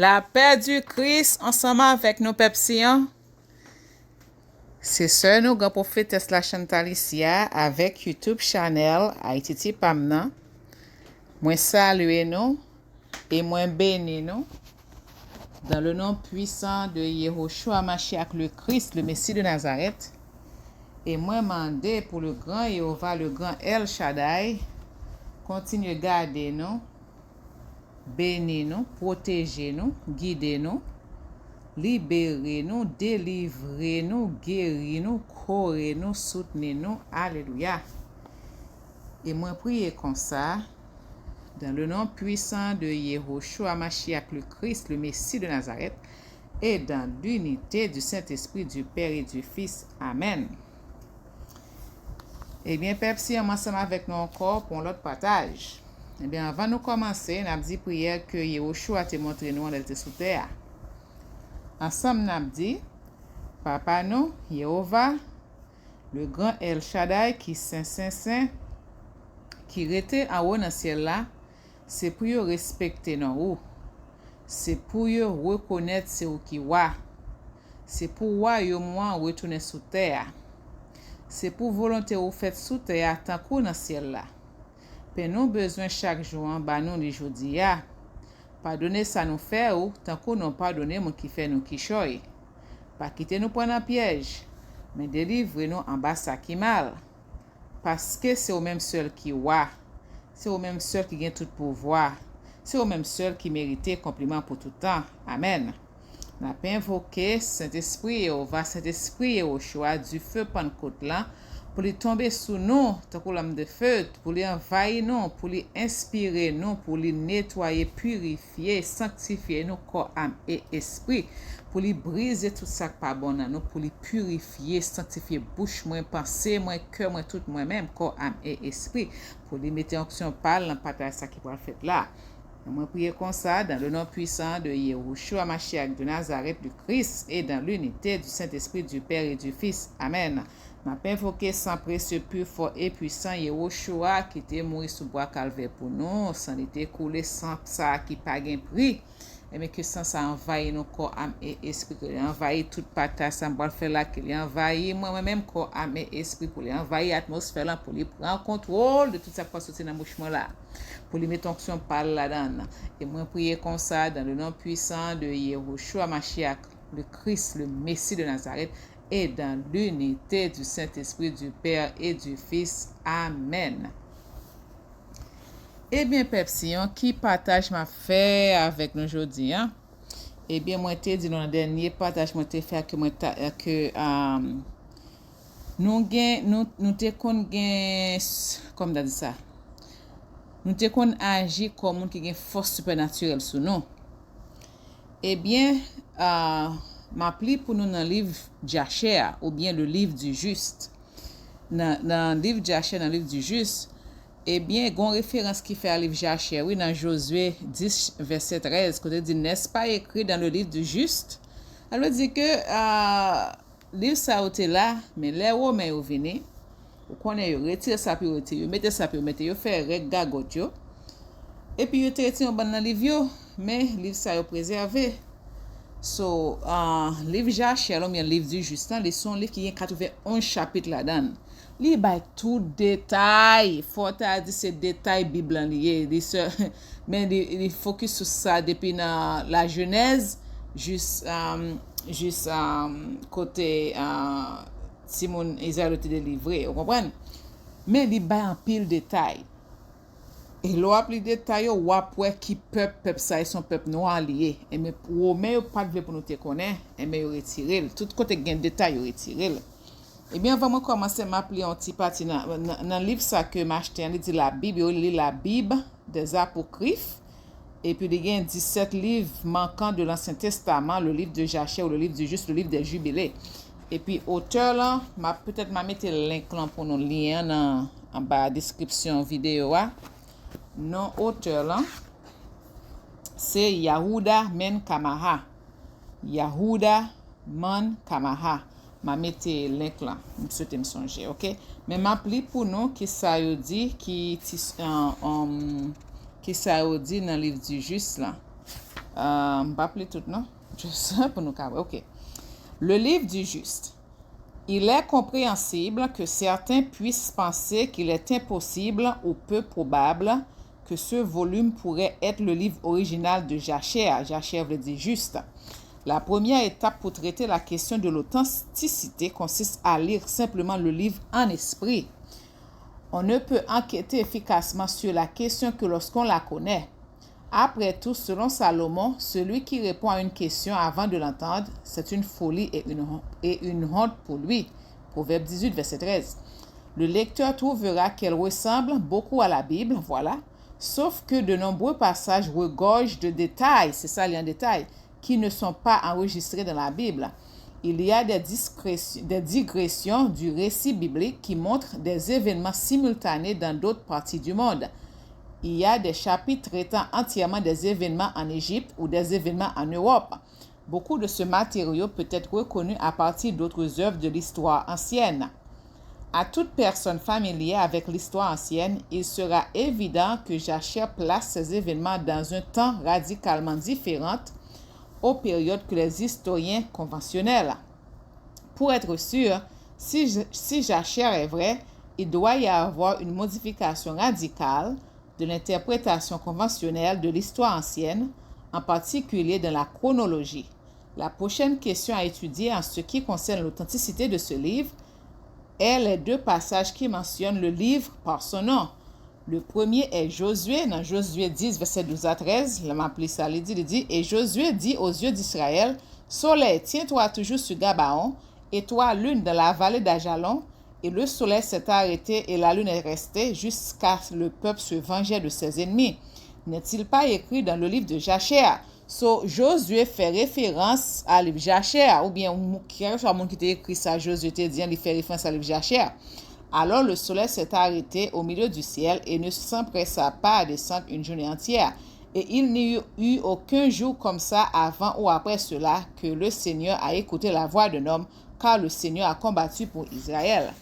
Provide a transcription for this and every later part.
La paix du Christ ensemble avec nos pepsiens. C'est ça, nous, grand prophétesse la Chantal ici, avec YouTube channel Haïti Pamna. Moi salue nous et moi bénis nous. Dans le nom puissant de Yehoshua Mashiach, le Christ, le Messie de Nazareth. Et moi mandé pour le grand Jéhovah, le grand El Shaddai, continue de garder nous, bénir nous, protéger nous, guider nous, libérer nous, délivrer nous, guérir nous, courir nous, soutenir nous. Alléluia. Et moi prier comme ça, dans le nom puissant de Yehoshua Mashiach, le Christ, le Messie de Nazareth, et dans l'unité du Saint-Esprit, du Père et du Fils. Amen. Eh bien, Père, si on ensemble avec nous encore pour l'autre partage. Eh bien, avant de commencer, nous avons dit prière que Yehoshua t'a montré nous, on était sous terre. Ensemble, nous avons dit, Papa nous, Jéhovah, le grand El Shaddai, qui saint, qui était en haut dans le ciel là, c'est pour vous respecter nous. C'est pour vous reconnaître c'est vous qui wa. C'est pour vous moi retourner sous terre. C'est pour volonté ou fait sous terre tant qu'on dans ciel là. Pe nous besoin chaque jour ba nous les jodi a. Pardonner ça nous fait ou tant qu'on non pardonner mon qui fait nous qui choy. Pas quitter nous prendre en piège, mais délivrer nous en bas ça qui mal. Parce que c'est au même seul qui wa. C'est au même seul qui gagne tout pouvoir. C'est au même seul qui mérite compliment pour tout temps. Amen. N'a pas invoqué Saint-Esprit Saint-Esprit au choix du feu Pentecôte là pour lui tomber sous nous, tant que l'âme de feu, pour lui envahir nous, pour lui inspirer nous, pour lui nettoyer, purifier, sanctifier nous, corps, âme et esprit, pour lui briser tout ça qui pas bon dans nous, pour lui purifier, sanctifier bouche, moi, pensée, moi, cœur, moi, tout moi-même, corps, âme et esprit, pour lui mettre en action par l'empathie ça qui va le faire là. Moi, prier comme ça dans le nom puissant de Yehoshua Mashiach de Nazareth du Christ et dans l'unité du Saint-Esprit, du Père et du Fils. Amen. M'a invoqué sans précieux, pur, fort et puissant Yehoshua qui était mort sous bois calvaire pour nous, sans était coulé sans ça qui pas gain prix. Et mais que sans ça envahit nos corps, âme et esprit, que envahit toute partage, ça va faire là, qu'il envahit moi-même corps, âme et esprit, pour envahir l'atmosphère là, pour lui prendre contrôle de tout ça qui va sortir dans le mouchement là. Pour lui mettre onction par là-dedans. Et moi, prier comme ça dans le nom puissant de Yehoshua Mashiach, le Christ, le Messie de Nazareth, et dans l'unité du Saint-Esprit, du Père et du Fils. Amen. Eh bien, Pepsian, qui partage m'a fait avec nous aujourd'hui, hein? Eh bien, moi, t'ai dit dans le dernier partage, moi, t'ai fait nous t'ai qu'on gain, comme t'as dit ça, nous te qu'on agit comme un qui a une force supernaturelle sur nous. Eh bien, m'appli pour nous dans le livre Jachère ou bien le livre du juste. Dans le livre Jachère, dans le livre du juste, eh bien, il y a une référence qui fait à livre Jachère, oui, dans Josué 10, verset 13, côté dit, n'est-ce pas écrit dans le livre du juste? Alors, dit que le livre ça a été là, mais les Romains sont venus. Vous connaissez, vous retirez ça, puis vous retirez, vous mettez ça, puis vous mettez, vous faites regagot, et puis vous retirez un bon dans le livre, mais le livre ça est préservé. So, livre Jachère, le livre du juste, les sont livres qui ont 81 chapitres là-dedans. Il y a tout détail, faut dire c'est détail Bible lié, mais il focus sur ça depuis la Genèse jusqu'à côté Simon Israël était délivré, vous comprenez? Mais il y a un pile de détails. Et l'on plus de détails, on voit qui peuple ça, son peuple noir lié. Et mais pour mais pas de pour nous te connaître, et mais retirer tout côté gain détail retirer. Eh bien, on va commencer à m'appeler un petit parti dans le livre ça que m'acheté, il dit la Bible, il lit la Bible des apocryphes. Et puis, il y a 17 livres manquants de l'Ancien Testament, le livre de Jachère ou le livre du juste, le livre des Jubilés. Et puis, auteur là, peut-être m'a mettre le lien pour nous lien en bas description vidéo. Non, auteur là, c'est Yahuda Men Kamaha. Yahuda Men Kamaha. M'a mettre le lien là, je souhaite me songer, ok? Mais m'a pli pour nous qui ça yo dit qui ça yo dit dans le livre du juste là. Pas plus tout, non? Juste pour nous carrer. OK. Le livre du juste. Il est compréhensible que certains puissent penser qu'il est impossible ou peu probable que ce volume pourrait être le livre original de Jachère. Jachère veut dire juste. La première étape pour traiter la question de l'authenticité consiste à lire simplement le livre en esprit. On ne peut enquêter efficacement sur la question que lorsqu'on la connaît. Après tout, selon Salomon, celui qui répond à une question avant de l'entendre, c'est une folie et une honte pour lui. Proverbe 18, verset 13. Le lecteur trouvera qu'elle ressemble beaucoup à la Bible, voilà, sauf que de nombreux passages regorgent de détails, c'est ça, il y a un détail, qui ne sont pas enregistrés dans la Bible. Il y a des digressions du récit biblique qui montrent des événements simultanés dans d'autres parties du monde. Il y a des chapitres traitant entièrement des événements en Égypte ou des événements en Europe. Beaucoup de ce matériau peut être reconnu à partir d'autres œuvres de l'histoire ancienne. À toute personne familière avec l'histoire ancienne, il sera évident que Jachère place ces événements dans un temps radicalement différent aux périodes que les historiens conventionnels. Pour être sûr, si Jachère est vrai, il doit y avoir une modification radicale de l'interprétation conventionnelle de l'histoire ancienne, en particulier dans la chronologie. La prochaine question à étudier en ce qui concerne l'authenticité de ce livre est les deux passages qui mentionnent le livre par son nom. Le premier est Josué, dans Josué 10, verset 12 à 13. Il m'a appelé ça, il dit, et Josué dit aux yeux d'Israël, Soleil, tiens-toi toujours sur Gabaon, et toi, lune, dans la vallée d'Ajalon. Et le soleil s'est arrêté et la lune est restée jusqu'à ce que le peuple se vengeait de ses ennemis. N'est-il pas écrit dans le livre de Jachère? Josué fait référence à livre Jachère, ou bien quelqu'un qui a écrit ça, Josué te dit, il fait référence à livre Jachère. Alors le soleil s'est arrêté au milieu du ciel et ne s'empressa pas à descendre une journée entière. Et il n'y eut aucun jour comme ça avant ou après cela que le Seigneur a écouté la voix d'un homme, car le Seigneur a combattu pour Israël.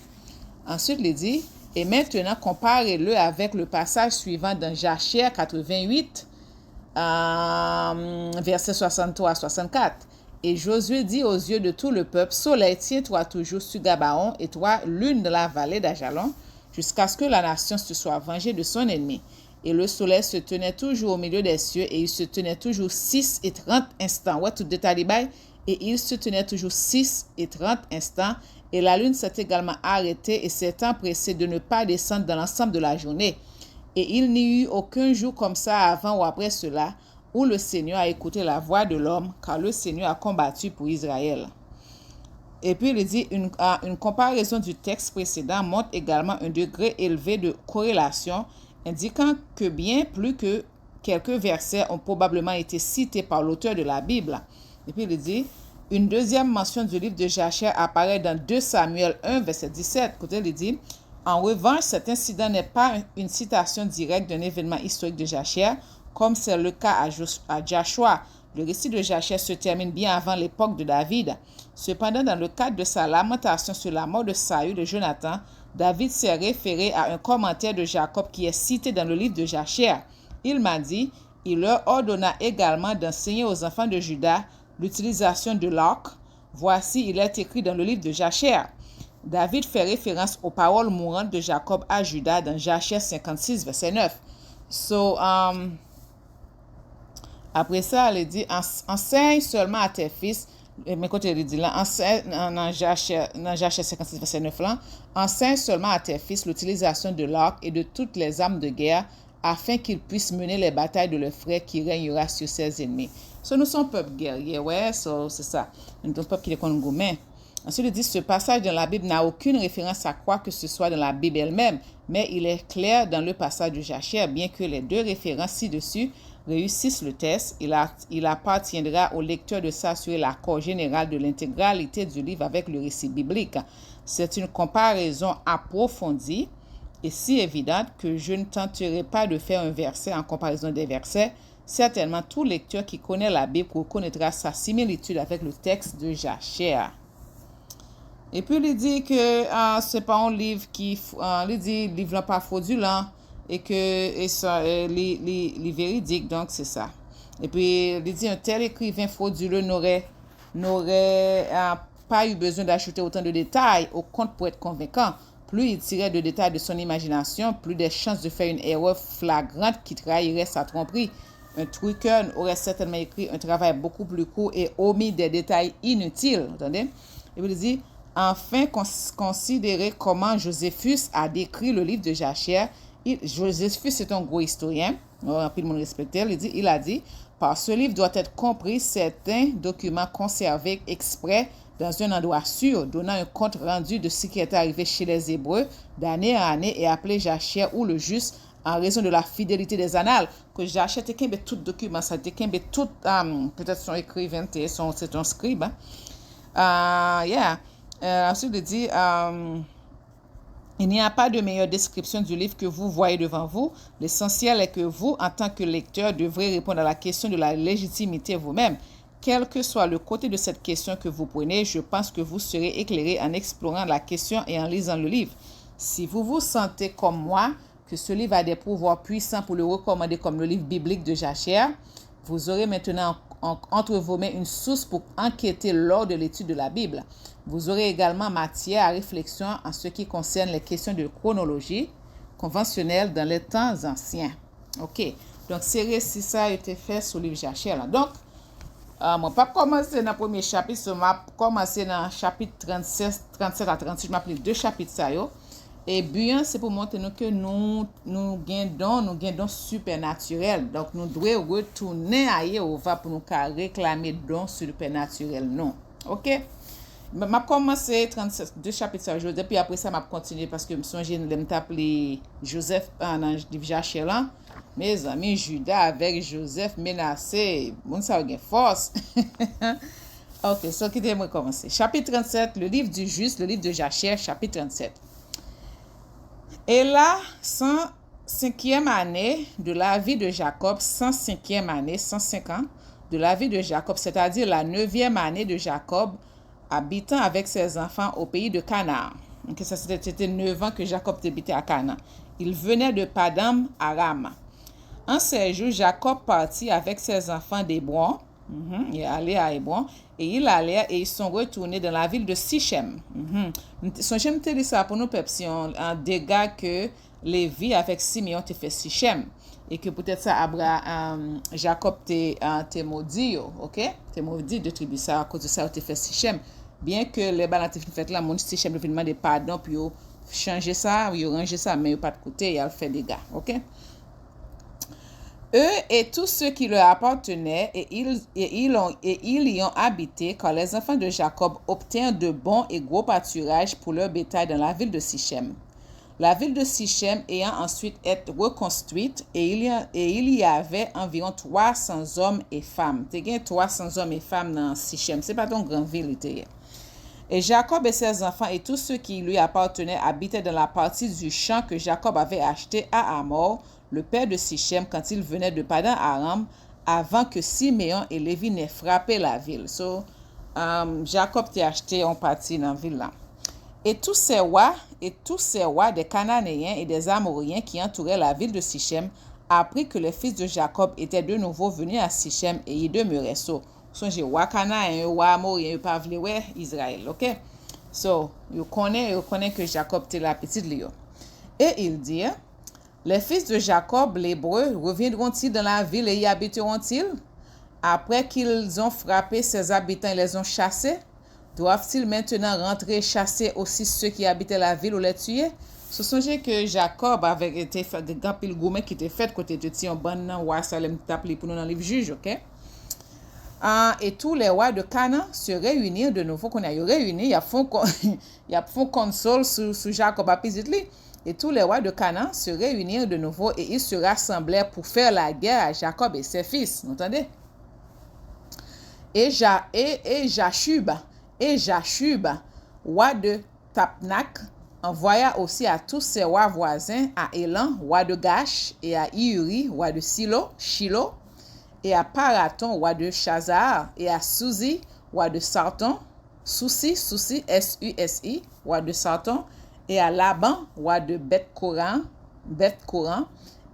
Ensuite, il dit, et maintenant comparez-le avec le passage suivant dans Jachère 88, versets 63 à 64. Et Josué dit aux yeux de tout le peuple, Soleil, tiens-toi toujours sur Gabaon, et toi, lune de la vallée d'Ajalon, jusqu'à ce que la nation se soit vengée de son ennemi. Et le soleil se tenait toujours au milieu des cieux, et il se tenait toujours 6 et 30 instants. Ouais, tout détail, et il se tenait toujours 6 et 30 instants, et la lune s'est également arrêtée et s'est empressée de ne pas descendre dans l'ensemble de la journée. Et il n'y eut aucun jour comme ça avant ou après cela, où le Seigneur a écouté la voix de l'homme, car le Seigneur a combattu pour Israël. Et puis il dit, une comparaison du texte précédent montre également un degré élevé de corrélation, indiquant que bien plus que quelques versets ont probablement été cités par l'auteur de la Bible. Et puis il dit, une deuxième mention du livre de Jachère apparaît dans 2 Samuel 1, verset 17. Côté il dit, en revanche, cet incident n'est pas une citation directe d'un événement historique de Jachère, comme c'est le cas à Joshua. Le récit de Jachère se termine bien avant l'époque de David. Cependant, dans le cadre de sa lamentation sur la mort de Saül de Jonathan, David s'est référé à un commentaire de Jacob qui est cité dans le livre de Jachère. Il m'a dit, il leur ordonna également d'enseigner aux enfants de Juda l'utilisation de l'arc. Voici, il est écrit dans le livre de Jachère. David fait référence aux paroles mourantes de Jacob à Juda dans Jachère 56, verset 9. Après ça, il dit, enseigne seulement à tes fils, mais quand il dit là, enseigne, dans Jachère 56, verset 9 là, enseigne seulement à tes fils l'utilisation de l'arc et de toutes les armes de guerre, afin qu'ils puissent mener les batailles de leurs frères qui régnera sur ses ennemis. Nous sommes peuple guerrier, ouais, c'est ça. Nous sommes peuple qui est comme gourmet. Ensuite, il dit, ce passage dans la Bible n'a aucune référence à quoi que ce soit dans la Bible elle-même, mais il est clair dans le passage de Jachère, bien que les deux références ci-dessus réussissent le test, il appartiendra au lecteur de s'assurer l'accord général de l'intégralité du livre avec le récit biblique. C'est une comparaison approfondie et si évidente que je ne tenterai pas de faire un verset en comparaison des versets. Certainement, tout lecteur qui connaît la Bible reconnaîtra sa similitude avec le texte de Jachère. Et puis, il dit que ce n'est pas un livre qui... il dit livre n'est pas fraudulent et que c'est véridique, donc c'est ça. Et puis, il dit, un tel écrivain frauduleux n'aurait pas eu besoin d'ajouter autant de détails au conte pour être convaincant. Plus il tirait de détails de son imagination, plus des chances de faire une erreur flagrante qui trahirait sa tromperie. Un truqueur aurait certainement écrit un travail beaucoup plus court et omis des détails inutiles. Entendez? Et puis il dit, enfin, considérez comment Joséphus a décrit le livre de Jachère. Joséphus est un gros historien, puis le monde respectait. Il a dit, par ce livre doit être compris certains documents conservés exprès dans un endroit sûr, donnant un compte rendu de ce qui est arrivé chez les Hébreux d'année en année et appelé Jachère ou le juste en raison de la fidélité des annales. Que Jachère te kembe tout document, ça te kembe tout, peut-être son écrivain, c'est un scribe. Ensuite, il dit, il n'y a pas de meilleure description du livre que vous voyez devant vous. L'essentiel est que vous, en tant que lecteur, devrez répondre à la question de la légitimité vous-même. Quel que soit le côté de cette question que vous prenez, je pense que vous serez éclairé en explorant la question et en lisant le livre. Si vous vous sentez comme moi, que ce livre a des pouvoirs puissants pour le recommander comme le livre biblique de Jachère, vous aurez maintenant entre vos mains une source pour enquêter lors de l'étude de la Bible. Vous aurez également matière à réflexion en ce qui concerne les questions de chronologie conventionnelle dans les temps anciens. OK. Donc, ces récits, ça a été fait sur le livre Jachère. Donc, moi, pas commencer dans le premier chapitre, je vais commencer dans le chapitre 37 à 36. Je vais appeler 2 chapitres. Ça, yo. Et bien, c'est pour montrer nous que nous gagnons supernaturel. Donc, nous devons retourner à Jéhovah pour nous réclamer don supernaturel. Non. OK? Je vais commencer 2 chapitres aujourd'hui. Puis après ça, je vais continuer parce que je me souviens de m'appeler Joseph dans le livre Jachère. Mes amis, Judas avec Joseph menacé. Bon, ça a une force. Ok, so quittez-moi commencer. Chapitre 37, le livre du juste, le livre de Jachère, chapitre 37. Et là, 105e année de la vie de Jacob, 105e année, 105 ans de la vie de Jacob, c'est-à-dire la 9e année de Jacob, habitant avec ses enfants au pays de Canaan. Donc, ça, c'était 9 ans que Jacob habitait à Canaan. Il venait de Padam Aram. En ces jours, Jacob partit avec ses enfants d'Hébron. Il est allé à Hébron et ils sont retournés dans la ville de Sichem. J'aime te dire ça pour nous, Pepsi, un dégât que Lévi avec Simeon te fait Sichem. Et que peut-être ça, Jacob te maudit, ok? Te maudit de tribu ça à cause de ça, te fait Sichem. Bien que les balans te fait là, mon Sichem le demander pardon, puis changer ça, ou ranger ça, mais pas de côté, il a fait des dégâts, ok? Eux et tous ceux qui leur appartenaient, et ils y ont habité quand les enfants de Jacob obtinrent de bons et gros pâturages pour leur bétail dans la ville de Sichem. La ville de Sichem ayant ensuite été reconstruite, et il y avait environ 300 hommes et femmes. Il y a 300 hommes et femmes dans Sichem. Ce n'est pas une grande ville. Et Jacob et ses enfants et tous ceux qui lui appartenaient habitaient dans la partie du champ que Jacob avait acheté à Hamor, le père de Sichem, quand il venait de Padan Aram, avant que Siméon et Lévi n'aient frappé la ville. Jacob t'a acheté en partie dans la ville là. Et tous ces rois des Cananéens et des Amoriens qui entouraient la ville de Sichem apprirent que les fils de Jacob étaient de nouveau venus à Sichem et y demeuraient. Songez, roi Cananéen, roi Amorien, ils pas voulu Israël, ok? Ils connaissent que Jacob était la petite Léo. Et il dit, les fils de Jacob, l'Hébreu, reviendront-ils dans la ville et y habiteront-ils? Après qu'ils ont frappé ses habitants et les ont chassés, doivent-ils maintenant rentrer chasser aussi ceux qui habitaient la ville ou les tuer? Ce songez que Jacob avait été fait de grands pile gourmet qui était fait côté de Tion Ban, roi Salem t'appelé pour nous dans le livre juge, ok? Et tous les rois de Canaan se réunirent de nouveau. Qu'on a réuni, il y a font console sous Jacob à Pizitli. Et tous les rois de Canaan se réunirent de nouveau et ils se rassemblèrent pour faire la guerre à Jacob et ses fils. Vous entendez? Et Jashub, roi de Tapnak, envoya aussi à tous ses rois voisins, à Élan, roi de Gash, et à Iuri, roi de Shilo, et à Paraton, roi de Chazar, et à Susi, roi de Sarton, Susi, S-U-S-I, roi de Sarton, et à Laban, roi de Beth-Coran,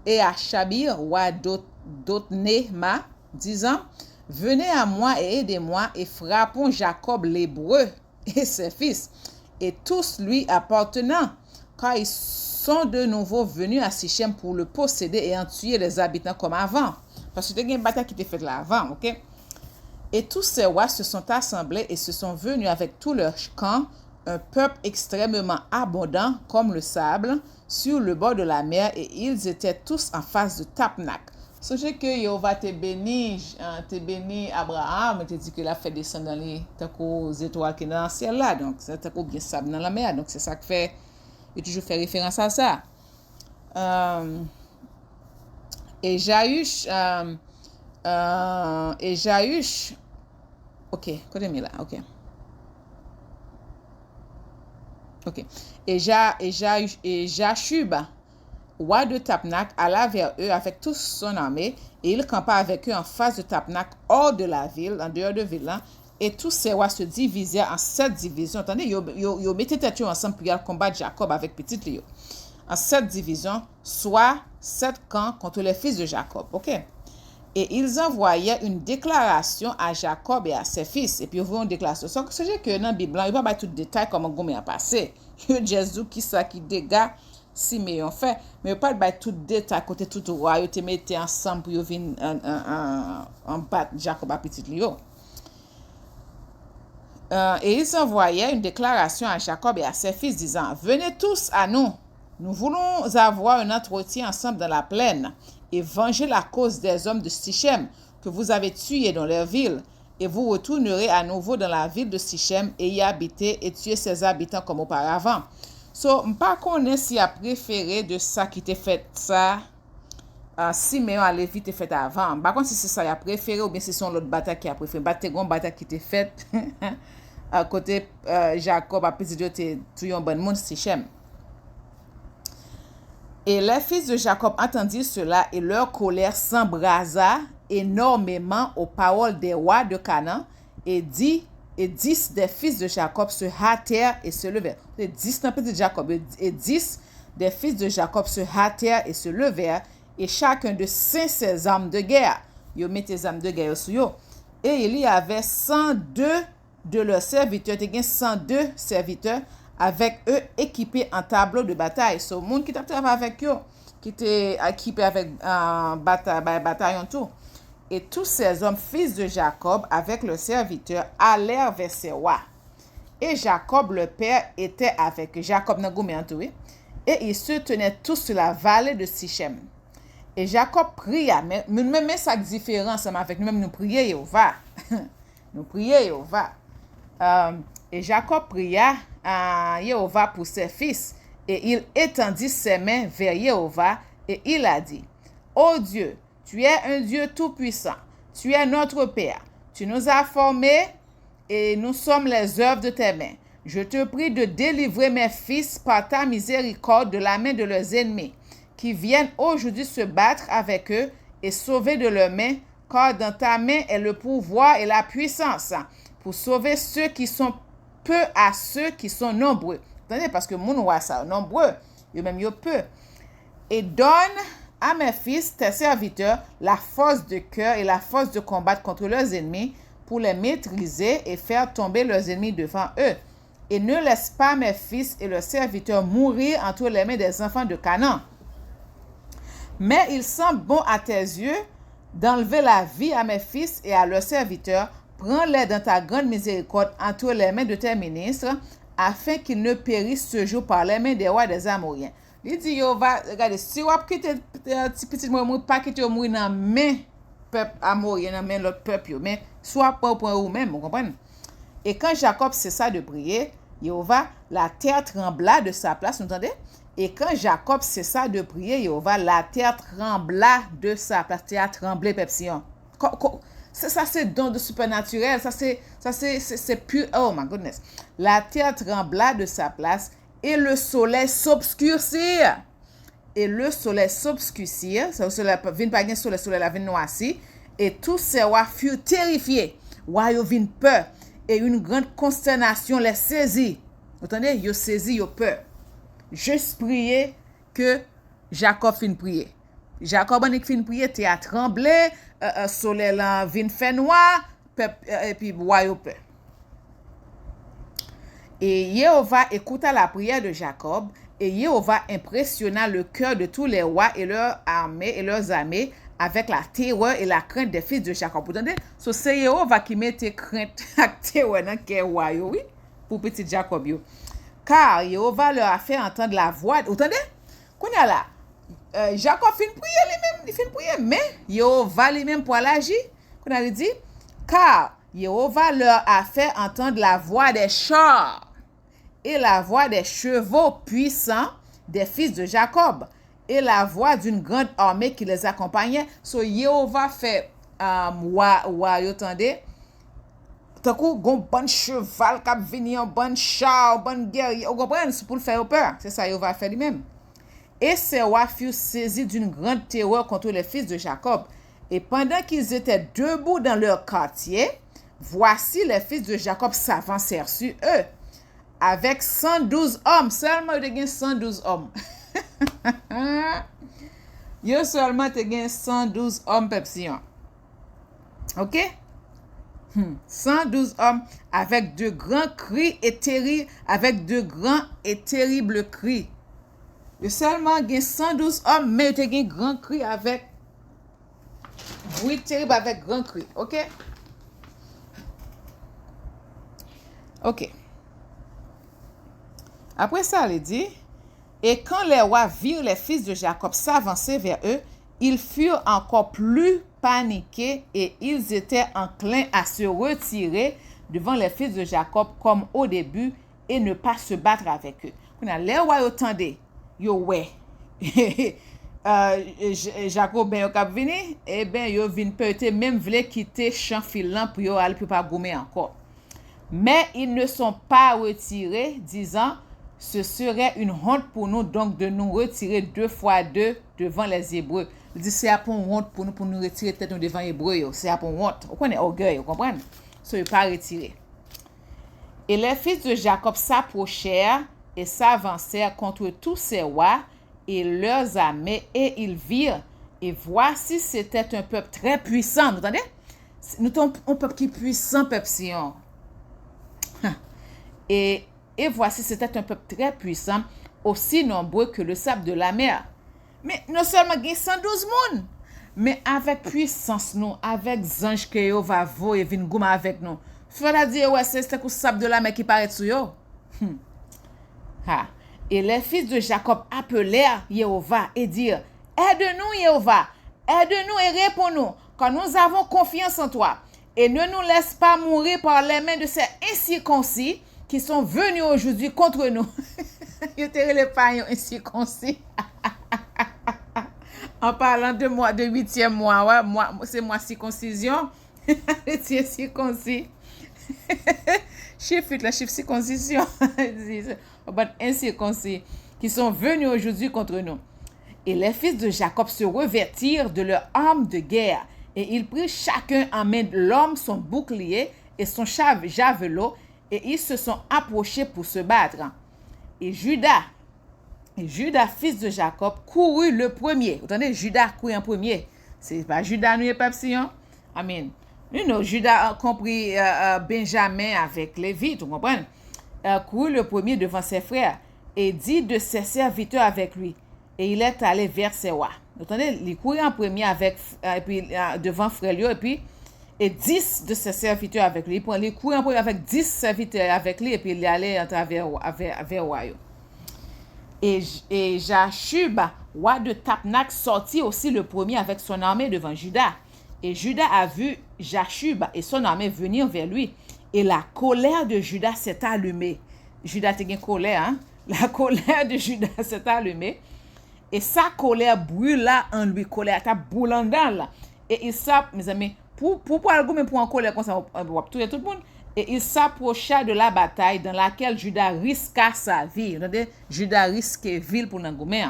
et à Shabir, roi d'Otnema, disant, venez à moi et aidez-moi et frappons Jacob l'hébreu et ses fils, et tous lui appartenant, car ils sont de nouveau venus à Sichem pour le posséder et en tuer les habitants comme avant. Parce que il y a une bataille qui était faite là avant, ok? Et tous ces rois se sont assemblés et se sont venus avec tout leur camp, un peuple extrêmement abondant comme le sable, sur le bord de la mer, et ils étaient tous en face de Tapnak. Sachez que Jéhovah te béni Abraham, te dit qu'il a fait descendre dans les étoiles qui sont dans le ciel là, donc c'est bien sable dans la mer, donc c'est ça qui fait, il toujours fait référence à ça. Et Jaüsh, ok, écoutez-moi là, ok. Ok. Et Jashub, roi de Tapnak, alla vers eux avec toute son armée, et il campa avec eux en face de Tapnak, hors de la ville, en dehors de ville, et tous ces rois se divisèrent en 7 divisions. Attendez, ils mettaient tête ensemble pour combattre Jacob avec petit Léo. En 7 divisions, soit 7 camps contre les fils de Jacob. Ok? Et ils envoyaient une déclaration à Jacob et à ses fils. Et puis, ils voient une déclaration. Ce que dans la Bible, il n'y a pas tout détail comment on a passé. Il y a Jésus qui ça qui dégâts si mais on fait. Mais il n'y a pas tout détail côté tout roi. Ils te mettaient ensemble pour venir en battre Jacob à petit Léo. Et ils envoyaient une déclaration à Jacob et à ses fils disant, venez tous à nous. Nous voulons avoir un entretien ensemble dans la plaine et venger la cause des hommes de Sichem que vous avez tués dans leur ville. Et vous retournerez à nouveau dans la ville de Sichem et y habiter et tuer ses habitants comme auparavant. So, je ne sais pas si a préféré de ça qui t'est fait ça, Siméon à Lévi t'est fait avant. Par contre, si c'est ça, il a préféré ou bien c'est son l'autre bataille qui a préféré. Une bataille qui t'est faite à côté Jacob a petit Dieu t'es tué un bon monde Sichem. Et les fils de Jacob entendirent cela et leur colère s'embrasa énormément aux paroles des rois de Canaan et 10 des fils de Jacob se hâtèrent et se levèrent. 10 de Jacob et 10 des fils de Jacob se hâtèrent et se levèrent et chacun de ses armes de guerre. Ils mettent les armes de guerre sur eux. Et il y avait 102 de leurs serviteurs, il y a 102 serviteurs avec eux équipés en tableau de bataille. So, le monde qui t'a travaillé avec eux, qui était équipé avec un bataillon tout. Et tous ces hommes, fils de Jacob, avec leurs serviteurs, allèrent vers ces rois. Et Jacob, le père, était avec eux. Jacob n'a goumé entouré. Et ils se tenaient tous sur la vallée de Sichem. Et Jacob pria, mais même ça différence avec nous-mêmes, nous prions Jéhovah. Nous prions Jéhovah. Et Jacob pria à Jéhovah pour ses fils, et il étendit ses mains vers Jéhovah, et il a dit, ô Dieu, tu es un Dieu tout-puissant, tu es notre Père, tu nous as formés, et nous sommes les œuvres de tes mains. Je te prie de délivrer mes fils par ta miséricorde de la main de leurs ennemis, qui viennent aujourd'hui se battre avec eux et sauver de leurs mains, car dans ta main est le pouvoir et la puissance, pour sauver ceux qui sont peu à ceux qui sont nombreux. Attendez, parce que mon roi ça, nombreux, yo même yo peu. Et donne à mes fils, tes serviteurs, la force de cœur et la force de combattre contre leurs ennemis, pour les maîtriser et faire tomber leurs ennemis devant eux. Et ne laisse pas mes fils et leurs serviteurs mourir entre les mains des enfants de Canaan. Mais il semble bon à tes yeux d'enlever la vie à mes fils et à leurs serviteurs. Prends-les dans ta grande miséricorde entre les mains de tes ministres, afin qu'ils ne périssent ce jour par les mains des rois des Amoriens. Il dit, yo va, regardez, si vous quittez petit mourir, pas quitter mourir dans main peuple Amorien, dans main l'autre peuple, mais soit pas au point ou même, vous comprenez? Et quand Jacob cessa de prier, Jéhovah, la terre trembla de sa place, vous entendez? Et quand Jacob cessa de prier, Jéhovah, la terre trembla de sa place. La terre tremblait, peuple Sion. Ça c'est don de supernaturel, ça c'est pur. Oh my goodness. La terre trembla de sa place et le soleil s'obscurcit. Et le soleil s'obscurcit, ça soleil vient pas gain soleil la vient noirci et tous ces rois furent terrifiés. Rois yo vinn peur et une grande consternation les saisit. Vous entendez? Yo saisi yo peur. Juste prier que Jacob fin prier. Jacob an fin prier, te a tremblé, soleil lan vin fait noir, et puis roi yo peur. Et Jéhovah écouta la prière de Jacob, et Jéhovah impressionna le cœur de tous les rois et leurs armées avec la terreur et la crainte des fils de Jacob. Vous entendez? So, c'est Jéhovah qui mette crainte et terreur dans le roi, oui, pour petit Jacob. Yo. Car Jéhovah leur a fait entendre la voix. Vous entendez? Qu'on a là, Jacob fin prier lui-même, il fin prier, mais Jéhovah lui-même pour l'agir. Qu'on a dit? Car Jéhovah leur a fait entendre la voix des chars et la voix des chevaux puissants des fils de Jacob et la voix d'une grande armée qui les accompagnait. So Jéhovah fait vous entendez? Tant coup gon bon cheval qui vini en bon char, bon guerrier, vous comprenez, pour le faire peur. C'est ça Jéhovah fait lui-même. Et ces rois furent saisis d'une grande terreur contre les fils de Jacob. Et pendant qu'ils étaient debout dans leur quartier, voici les fils de Jacob s'avancèrent sur eux avec 112 hommes. Seulement, ils ont 112 hommes. Yo seulement te gen 112 hommes pepsian. OK? 112 hommes avec de grands cris et terribles cris. Yo seulement gen 112 hommes mais te gen grand cri avec bruit terrible avec grand cri. OK? OK. Après ça, il dit, et quand les rois virent les fils de Jacob s'avancer vers eux, ils furent encore plus paniqués et ils étaient enclins à se retirer devant les fils de Jacob comme au début et ne pas se battre avec eux. Les rois attendez, yo ouais. Jacob ben yo kap vini, et ben yo vin peut-être même vle quitter champ filant pour yo aller pour pas gommer encore. Mais ils ne sont pas retirés, disant, ce serait une honte pour nous donc de nous retirer 2 fois 2 devant les Hébreux. Il dit, c'est à pour honte pour nous retirer peut-être devant les Hébreux. C'est à pour honte. Vous connaissez orgueil, vous comprenez? So, ils ne pas retirer. Et les fils de Jacob s'approchèrent et s'avancèrent contre tous ces rois et leurs armées, et ils virent. Et voici, c'était un peuple très puissant. Vous entendez? Nous sommes un peuple qui est puissant, peuple Sion. Et voici, c'était un peuple très puissant, aussi nombreux que le sable de la mer. Mais non seulement il y a 112 monde, mais avec puissance, nous, avec ange que yo va vo et vin gouma avec nous. Faut dire, ouais, c'est le sable de la mer qui paraît sur yo. Et les fils de Jacob appelèrent Jéhovah et dirent, aide-nous, Jéhovah, aide-nous et réponds-nous, car nous avons confiance en toi. Et ne nous laisse pas mourir par les mains de ces incirconcis qui sont venus aujourd'hui contre nous. Ils étaient les païens incirconcis. En parlant de mois, de 8e mois, ouais, c'est moi circoncision. C'est circoncis. Chiffre, la chiffre circoncision. Incirconcis qui sont venus aujourd'hui contre nous. Et les fils de Jacob se revêtirent de leurs armes de guerre. Et ils prirent chacun en main l'homme son bouclier et son javelot, et ils se sont approchés pour se battre. Et Judas, fils de Jacob, courut le premier. Vous entendez, Judas courut en premier. C'est pas Judas, nous, pas Sion. Amen. Nous, Judas a compris Benjamin avec Lévi, vous comprenez? Courut le premier devant ses frères et dit de ses serviteurs avec lui. Et il est allé vers ses rois. Vous entendez, il courait en premier avec, devant frère Lio, et 10 de ses serviteurs avec lui. Il courait en premier avec 10 serviteurs avec lui, et puis il est allé à travers roi. Et Jashub, roi de Tapnak, sortit aussi le premier avec son armée devant Juda. Et Juda a vu Jashub et son armée venir vers lui. Et la colère de Juda s'est allumée. Juda te gen colère, hein? La colère de Juda s'est allumée. Et sa colère brûla en lui. Colère ta brûlant dans là. Et il s'approcha, mes amis, pour en colère comme ça, tout le monde. Et il s'approcha de la bataille dans laquelle Juda risqua sa vie. Juda risquait ville pour n'engoumer.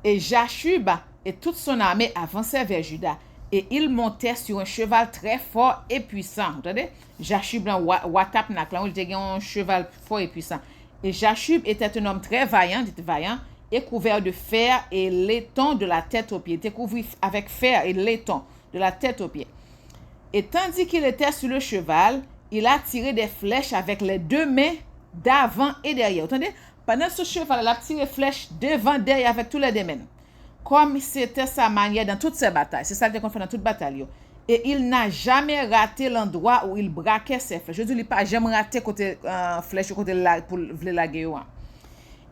Et Jashub et toute son armée avançaient vers Juda. Et il montait sur un cheval très fort et puissant. Vous entendez? Jashub, Watapnak, là, il était un cheval fort et puissant. Et Jashub était un homme très vaillant, et couvert de fer et laiton de la tête aux pieds. Il était couvert avec fer et laiton de la tête aux pieds. Et tandis qu'il était sur le cheval, il a tiré des flèches avec les deux mains d'avant et derrière. Vous entendez? Pendant ce cheval, il a tiré flèches devant, derrière avec tous les deux mains. Comme c'était sa manière dans toutes ses batailles. C'est ça qu'il a fait dans toute bataille. Et il n'a jamais raté l'endroit où il braquait ses flèches. Je dis, il n'a pas jamais raté côté flèche côté pour la guerre.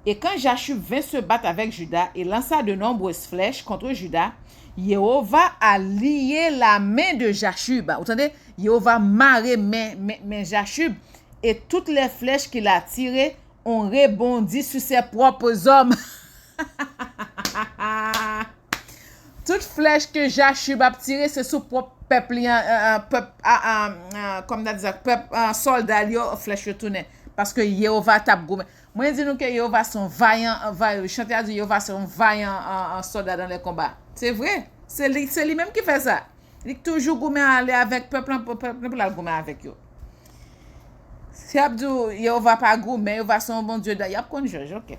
Et quand Jashub vint se battre avec Juda et lança de nombreuses flèches contre Juda, Jéhovah a lié la main de Jashub. Vous entendez? Jéhovah marre main Jashub et toutes les flèches qu'il a tirées ont rebondi sur ses propres hommes. Toute flèche que Jashub a tirée, c'est sur propre peuple, comme on dit, peuple, soldat, flèche retournée. Parce que Jéhovah tape goumé. Moi, je dis que Jéhovah sont vaillants, chanteur de Jéhovah sont vaillants soldats dans les combats. C'est vrai. C'est lui-même qui fait ça. Il est toujours goumé aller avec peuple la goumé avec eux. Si Abdou, Jéhovah pas goumé, Jéhovah son bon Dieu, il y a pas de juge, ok.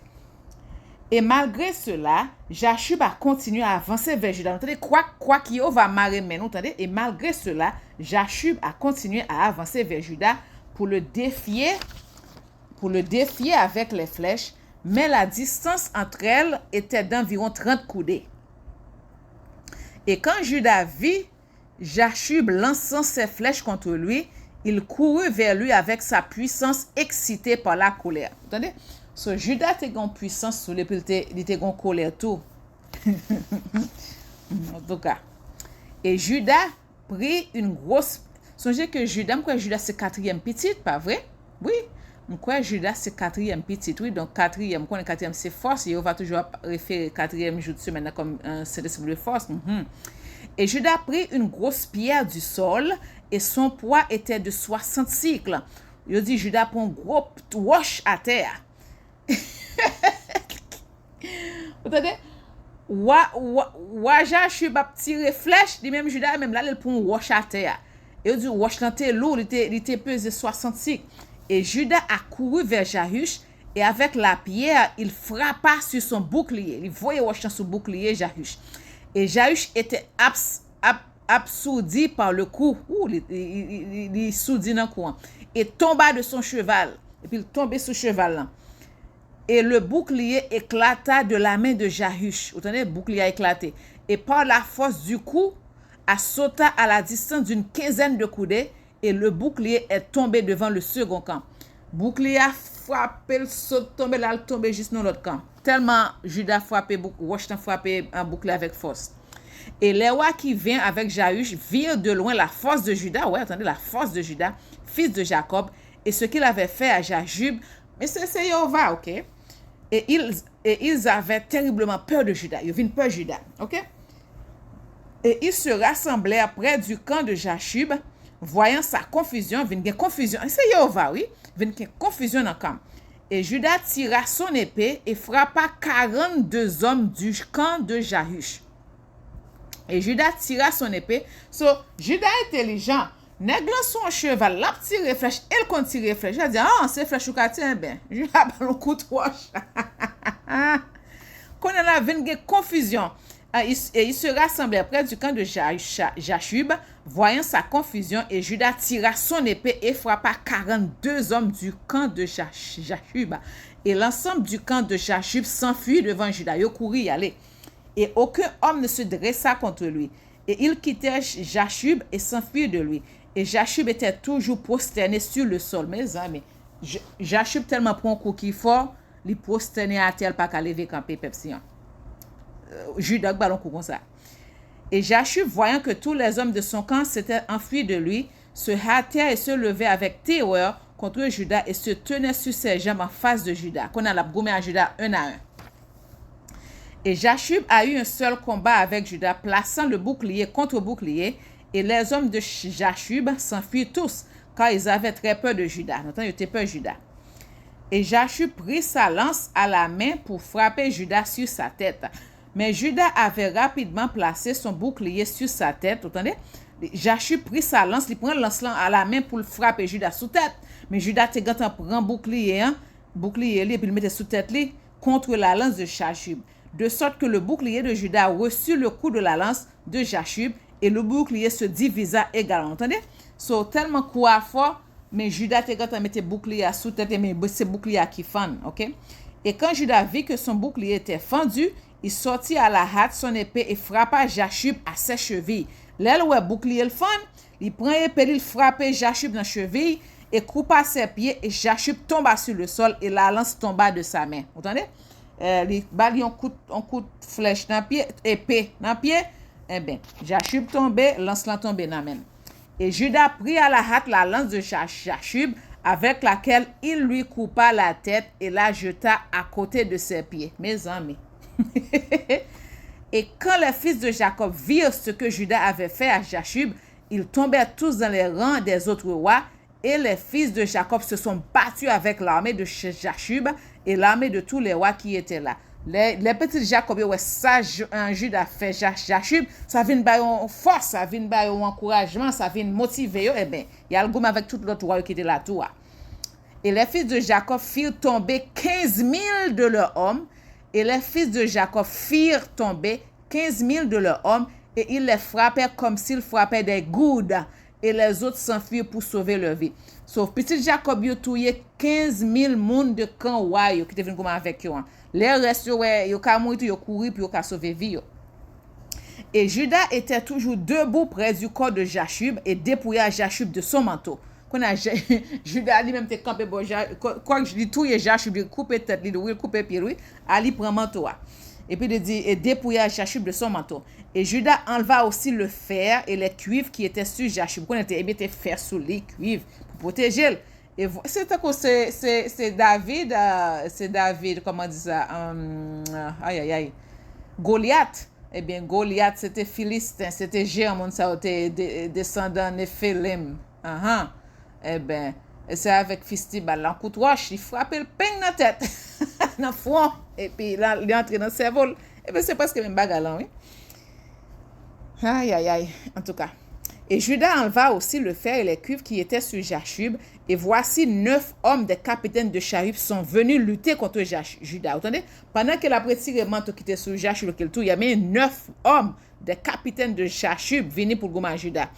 Et malgré cela, Jashub a continué à avancer vers Juda. Vous entendez, quoi qu'il va marrer, mais vous entendez, et malgré cela, Jashub a continué à avancer vers Juda pour le défier avec les flèches, mais la distance entre elles était d'environ 30 coudées. Et quand Juda vit Jashub lançant ses flèches contre lui, il courut vers lui avec sa puissance excitée par la colère. Vous entendez? So, Juda te gon puissance sur les pilte, il te gon colère tout. En tout cas. Et Juda prit une grosse. Songez que Juda c'est quatrième petite, pas vrai? Oui. Moi, Juda c'est quatrième petite, oui. Donc quatrième c'est force. Et on va toujours référer quatrième jour de semaine comme un symbole de force. Et Juda prit une grosse pierre du sol et son poids était de 60 cycles. Il dit Juda prend un gros roche à terre. Vous entendez? Jashub a tiré flèche, dit même Juda, même là, il prend un roche à terre. Et il dit, roche là, était lourd, il était pesé 60 cycles. Et Juda a couru vers Jahush, et avec la pierre, il frappa sur son bouclier. Il voyait roche sur son bouclier, Jahush. Et Jahush était absourdi par le coup. Il sourdit dans le courant. Et tomba de son cheval. Et puis il tombait sur le cheval là. Et le bouclier éclata de la main de Jahush. Vous entendez, le bouclier a éclaté. Et par la force du coup, a sauté à la distance d'une quinzaine de coudées. Et le bouclier est tombé devant le second camp. Bouclier a frappé, le saut tombé là, il tombé juste dans l'autre camp. Tellement Juda frappé, Washington frappé un bouclier avec force. Et les rois qui viennent avec Jahush virent de loin la force de Juda. Ouais, attendez, la force de Juda, fils de Jacob. Et ce qu'il avait fait à Jashub. Mais c'est Jéhovah, ok? Et ils avaient terriblement peur de Juda. Ils avaient peur de Juda. Ok? Et ils se rassemblèrent près du camp de Jashub, voyant sa confusion. Il y a une confusion. C'est Jéhovah, oui. Il y a une confusion dans le camp. Et Juda tira son épée et frappa 42 hommes du camp de Jahush. Et Juda tira son épée. So, Juda est intelligent. Nègre son cheval, la tire flèche, elle continue flèche. Je dis, c'est flèche ou katien, ben. Je vais avoir un coup de roche. Quand on a une confusion, et il se rassemblait près du camp de Jashub, voyant sa confusion, et Juda tira son épée et frappa 42 hommes du camp de Jashub. Et l'ensemble du camp de Jashub s'enfuit devant Juda. Il courit y aller. Et aucun homme ne se dressa contre lui. Et il quittait Jashub et s'enfuit de lui. Et Jashub était toujours prosterné sur le sol. Mes amis, Jashub tellement prend un coup qui fort, il prosterné à terre, pas qu'à lever camper Pepsi. Judas ballon coup comme ça. Et Jashub, voyant que tous les hommes de son camp s'étaient enfuis de lui, se hâtèrent et se levaient avec terreur contre Judas et se tenaient sur ses jambes en face de Judas. Qu'on a la gommé à Judas un à un. Et Jashub a eu un seul combat avec Judas, plaçant le bouclier contre bouclier. Et les hommes de Jashub s'enfuirent tous, car ils avaient très peur de Judas. Ils étaient peur de Judas. Et Jashub prit sa lance à la main pour frapper Judas sur sa tête. Mais Judas avait rapidement placé son bouclier sur sa tête. Vous entendez? Jashub prit sa lance, il prend lance à la main pour frapper Judas sous tête. Mais Judas te gâte prend bouclier, et puis il mettait sous tête lui. contre la lance de Jashub, de sorte que le bouclier de Juda reçut le coup de la lance de Jashub et le bouclier se divisa également. Entendez? So, tellement quoi fort, mais Juda te quand mettait bouclier à sous tête, mais c'est bouclier qui fan, ok? Et quand Juda vit que son bouclier était fendu, il sortit à la hâte son épée et frappa Jashub à ses chevilles. Là où bouclier le fan, il prend épée, il frappe Jashub dans cheville et coupa ses pieds et Jashub tomba sur le sol et la lance tomba de sa main. Vous entendez? Il bali un coup de flèche dans pied, épée dans pied. Eh bien, Jashub tombé, lance la tombé dans main. Et Juda prit à la hâte la lance de Jashub avec laquelle il lui coupa la tête et la jeta à côté de ses pieds. Mes amis. Et quand les fils de Jacob virent ce que Juda avait fait à Jashub, ils tombèrent tous dans les rangs des autres rois, et les fils de Jacob se sont battus avec l'armée de Jashub et l'armée de tous les rois qui étaient là. Les petits Jacob, ouais, ça, Juda fait Jashub, ça vient de force, ça vient de encouragement, ça vient de motiver, eh bien, il y a le goût avec tout l'autre roi qui était là, tout. Et les fils de Jacob firent tomber 15 000 de leurs hommes, et les fils de Jacob firent tomber 15 000 de leurs hommes, et ils les frappèrent comme s'ils frappaient des goudes, et les autres s'enfuirent pour sauver leur vie. Sauf petit Jacob, il a tué 15 000 monde de camp roi qui étaient venus avec eux. Les restes, ils ont mouru, ils ont couru, puis ils ont sauvé vie. Et Juda était toujours debout près du corps de Jashub et dépouilla Jashub de son manteau. Quand Juda lui-même était campé, quoi que je dis, tout est Jashub, il coupe tête, il coupe pied, lui, Ali prend manteau. Et puis il dit, et dépouilla Jashub de son manteau. Et Juda enleva aussi le fer et les cuivres qui étaient sur Jashub. Quand il était fer sous les cuivres pour protéger. Et c'est David, comment on dit ça? Goliath. Eh bien, Goliath, c'était Philistin, c'était géant, ça était descendant Néphilim. Eh bien, c'est avec Fistibal, un coup de roche, il frappait le peigne dans la tête, dans le front, et puis là, il est entré dans le cerveau. Eh bien, c'est presque même bagarre, oui. Aïe, en tout cas. Et Juda enleva aussi le fer et les cuivres qui étaient sur Jashub, et voici 9 hommes des capitaines de chariot sont venus lutter contre Juda. Vous entendez? Pendant que la retiré le manteau qui était sur Jashub, il y avait 9 hommes des capitaines de Jashub venus pour gommer Juda.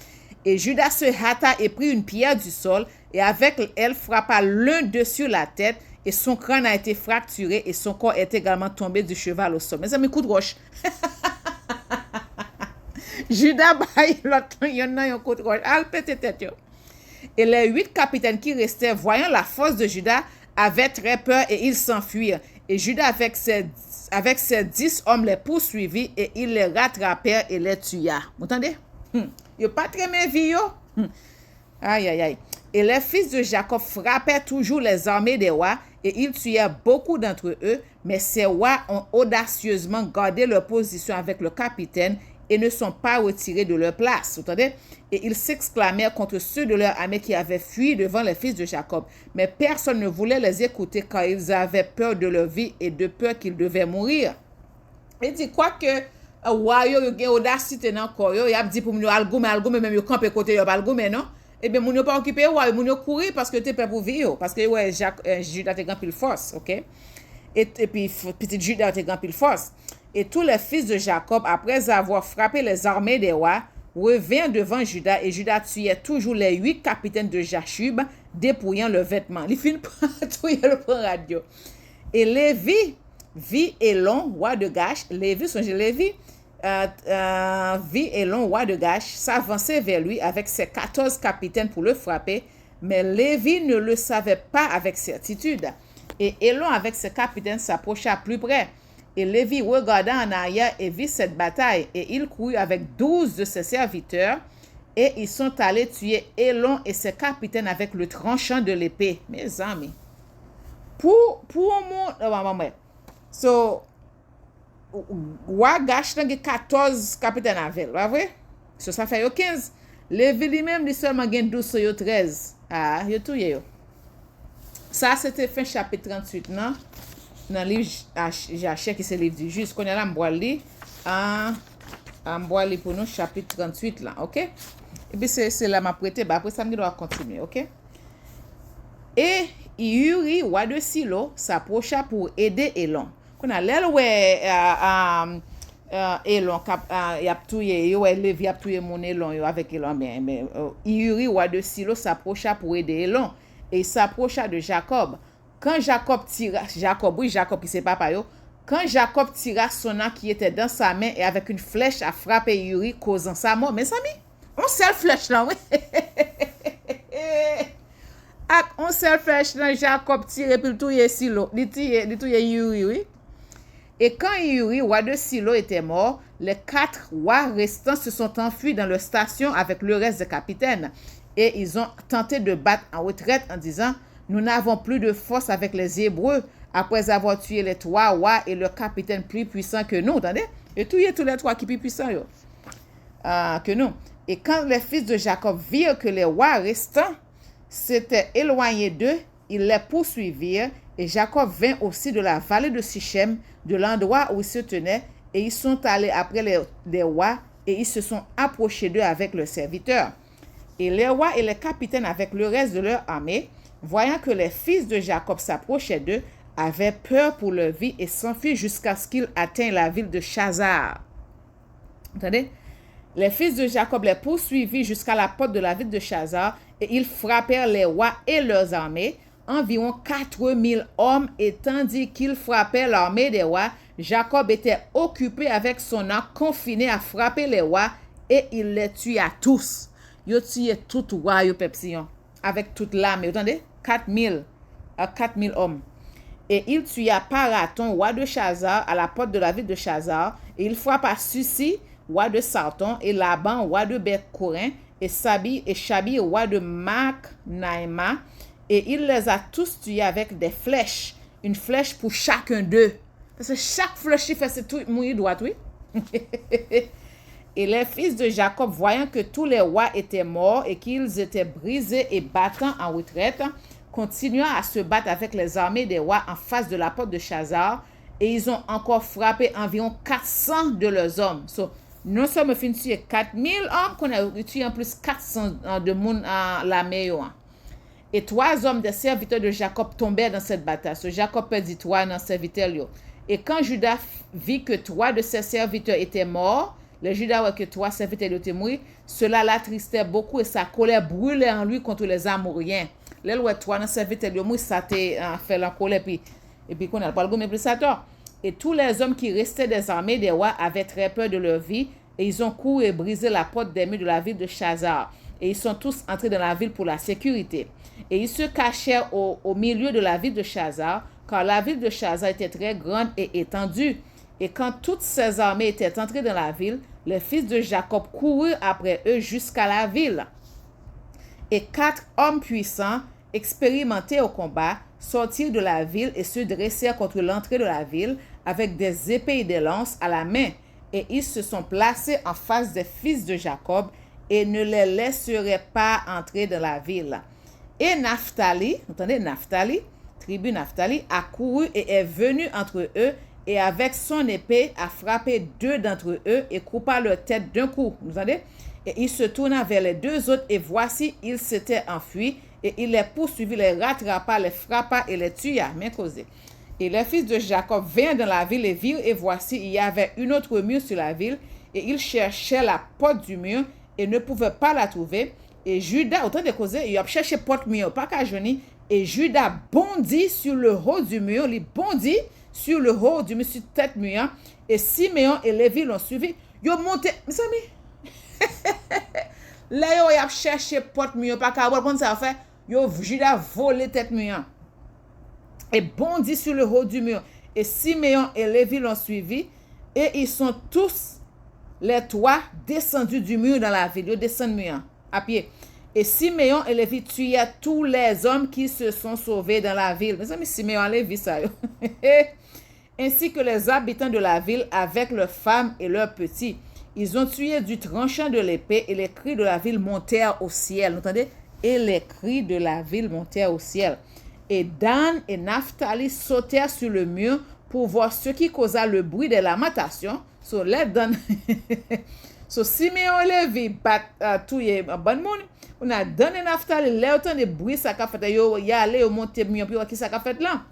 Et Juda se hâta et prit une pierre du sol, et avec elle frappa l'un d'eux sur la tête, et son crâne a été fracturé, et son corps est également tombé du cheval au sol. Mes amis, coup de roche. Juda baille l'autre, il y en a un coup de roche. Al pété tête. Et les 8 capitaines qui restaient, voyant la force de Juda, avaient très peur et ils s'enfuirent. Et Juda, avec ses 10 hommes, les poursuivit et ils les rattrapèrent et les tua. Vous entendez? Il n'y a pas très bien vie. Aïe. Et les fils de Jacob frappaient toujours les armées des rois et ils tuèrent beaucoup d'entre eux, mais ces rois ont audacieusement gardé leur position avec le capitaine et ne sont pas retirés de leur place. Vous entendez? Et ils s'exclamèrent contre ceux de leur armée qui avaient fui devant les fils de Jacob. Mais personne ne voulait les écouter car ils avaient peur de leur vie et de peur qu'ils devaient mourir. Il dit quoi que roi yo gen audacité dans corps yo, y a dit pour nous algoume même yo camper côté yo algoume non? Eh bien moun yo pas occupé roi, moun yo courir parce que t'es peur pour vivre parce que ouais Juda te grand pile force, OK? Et puis petit Juda te grand pile force. Et tous les fils de Jacob, après avoir frappé les armées des rois, revinrent devant Juda, et Juda tuait toujours les 8 capitaines de Jashub, dépouillant leurs vêtements. Il finit par tuer le radio. Et Lévi vit Élon, roi de Gash, Lévi, vit Élon, roi de Gash, s'avançait vers lui avec ses 14 capitaines pour le frapper, mais Lévi ne le savait pas avec certitude. Et Élon, avec ses capitaines, s'approcha plus près. Et Lévi regarda en arrière et vit cette bataille. Et il courut avec 12 de ses serviteurs. Et ils sont allés tuer Élon et ses capitaines avec le tranchant de l'épée. Mes amis. Pour mon... So, Wagash n'a 14 capitaines avec. Pas vrai? So, ça fait 15. Lévi lui-même, il seulement 12 sur 13. Ah, il tout yo. Ça, c'était fin chapitre 38, non? Dans le livre Jachère qui c'est le livre du juste qu'on est là m'boili pour nous chapitre 38 là, OK? Et puis c'est là m'a prêté, après ça me doit continuer, OK? Et Iyuri, roi de Silo, s'approcha pour aider Elon. Qu'on a l'air Elon y a touye yo Levi a touye mon Elon yo avec Elon mais Iyuri, roi de Silo, s'approcha pour aider Elon et il s'approcha de Jacob. Quand Jacob tira Jacob qui c'est papa yo, quand Jacob tira son arc qui était dans sa main et avec une flèche a frappé Iyuri causant sa mort. Mais amis, on seule flèche là oui. On seule flèche là Jacob tire puis touye Silo, il touye Iyuri oui. Et quand Iyuri, roi de Silo, était mort, les 4 rois restants se sont enfuis dans leur station avec le reste des capitaines. Et ils ont tenté de battre en retraite en disant, nous n'avons plus de force avec les Hébreux après avoir tué les 3 rois et le capitaine plus puissant que nous. Entendez? Et tué tous les 3 qui plus puissants que nous. Et quand les fils de Jacob virent que les rois restants s'étaient éloignés d'eux, ils les poursuivirent. Et Jacob vint aussi de la vallée de Sichem, de l'endroit où ils se tenaient, et ils sont allés après les rois, et ils se sont approchés d'eux avec leurs serviteurs. Et les rois et les capitaines avec le reste de leur armée, voyant que les fils de Jacob s'approchaient d'eux, avaient peur pour leur vie et s'enfuirent jusqu'à ce qu'ils atteignent la ville de Chazar. Entendez? Les fils de Jacob les poursuivirent jusqu'à la porte de la ville de Chazar, et ils frappèrent les rois et leurs armées, environ 4000 hommes, et tandis qu'ils frappaient l'armée des rois, Jacob était occupé avec son arc confiné à frapper les rois, et il les tua tous. Il tuait tout roi, avec toute l'armée. Vous entendez? 4000 hommes. Et il tua Paraton, roi de Chazar, à la porte de la ville de Chazar, et il frappa Susi, roi de Sarton, et Laban, roi de Beth-Corin, et Shabi, roi de Macnaïma, et il les a tous tués avec des flèches, une flèche pour chacun d'eux. Parce que chaque flèche, il fait ce tout mourir droit, oui. Et les fils de Jacob, voyant que tous les rois étaient morts et qu'ils étaient brisés et battant en retraite, continuant à se battre avec les armées des rois en face de la porte de Chazar, et ils ont encore frappé environ 400 de leurs hommes. So, non seulement fin tué 4000 hommes, qu'on a tué en plus 400 de monde à la meilleure. Et 3 hommes des serviteurs de Jacob tombèrent dans cette bataille. So, Jacob perdit 3 dans serviteurs. Et quand Judas vit que 3 de ses serviteurs étaient morts, le Judas voit que 3 serviteurs étaient morts, cela l'attristait beaucoup et sa colère brûlait en lui contre les Amouriens. Là, où 3 dans serviteurs morts, ça t'a fait la colère. Et puis, qu'on a pas le goût, mais plus ça tort. Et tous les hommes qui restaient des armées des rois avaient très peur de leur vie, et ils ont couru et brisé la porte des murs de la ville de Chazar. Et ils sont tous entrés dans la ville pour la sécurité. Et ils se cachèrent au milieu de la ville de Chazar, car la ville de Chazar était très grande et étendue. Et quand toutes ces armées étaient entrées dans la ville, les fils de Jacob coururent après eux jusqu'à la ville. Et 4 hommes puissants, expérimentés au combat, sortirent de la ville et se dressèrent contre l'entrée de la ville avec des épées et des lances à la main. Et ils se sont placés en face des fils de Jacob et ne les laisseraient pas entrer dans la ville. Et Naphtali, entendez, Naphtali, tribu Naphtali, a couru et est venu entre eux, et avec son épée a frappé 2 d'entre eux et coupa leur tête d'un coup. Vous entendez? Et il se tourna vers les 2 autres, et voici, ils s'étaient enfuis, et il les poursuivit, les rattrapa, les frappa et les tua. Bien causé. Et les fils de Jacob vinrent dans la ville et virent, et voici, il y avait une autre mur sur la ville, et ils cherchaient la porte du mur, et ne pouvaient pas la trouver. Et Judas, autant de causes, il a cherché porte mur, pas qu'à journée. Et Judas bondit sur le haut du mur, il bondit sur le haut du mur, sur tête mur. Et Siméon et Lévi l'ont suivi. Ils ont monté, mes amis. Là, ils ont cherché porte mur, pas qu'à voir, ça fait. Judas volé tête mur. Et bondit sur le haut du mur. Et Siméon et Lévi l'ont suivi. Et ils sont tous, les 3, descendus du mur dans la ville. Ils descendent du mur à pied. Et Siméon et Lévi tuèrent tous les hommes qui se sont sauvés dans la ville. Mes amis, Siméon et Lévi, ça. Ainsi que les habitants de la ville avec leurs femmes et leurs petits. Ils ont tué du tranchant de l'épée, et les cris de la ville montèrent au ciel. Vous entendez? Et les cris de la ville montèrent au ciel. Et Dan et Naphtali sautèrent sur le mur pour voir ce qui causa le bruit des lamentations. So, les Dan So, Simeon et Lévi bat touye bon moun, on a donné Naphtali, là autant de bruit ça qu'a fait yo y aller yo monter mieux puis qui ça qu'a fait là.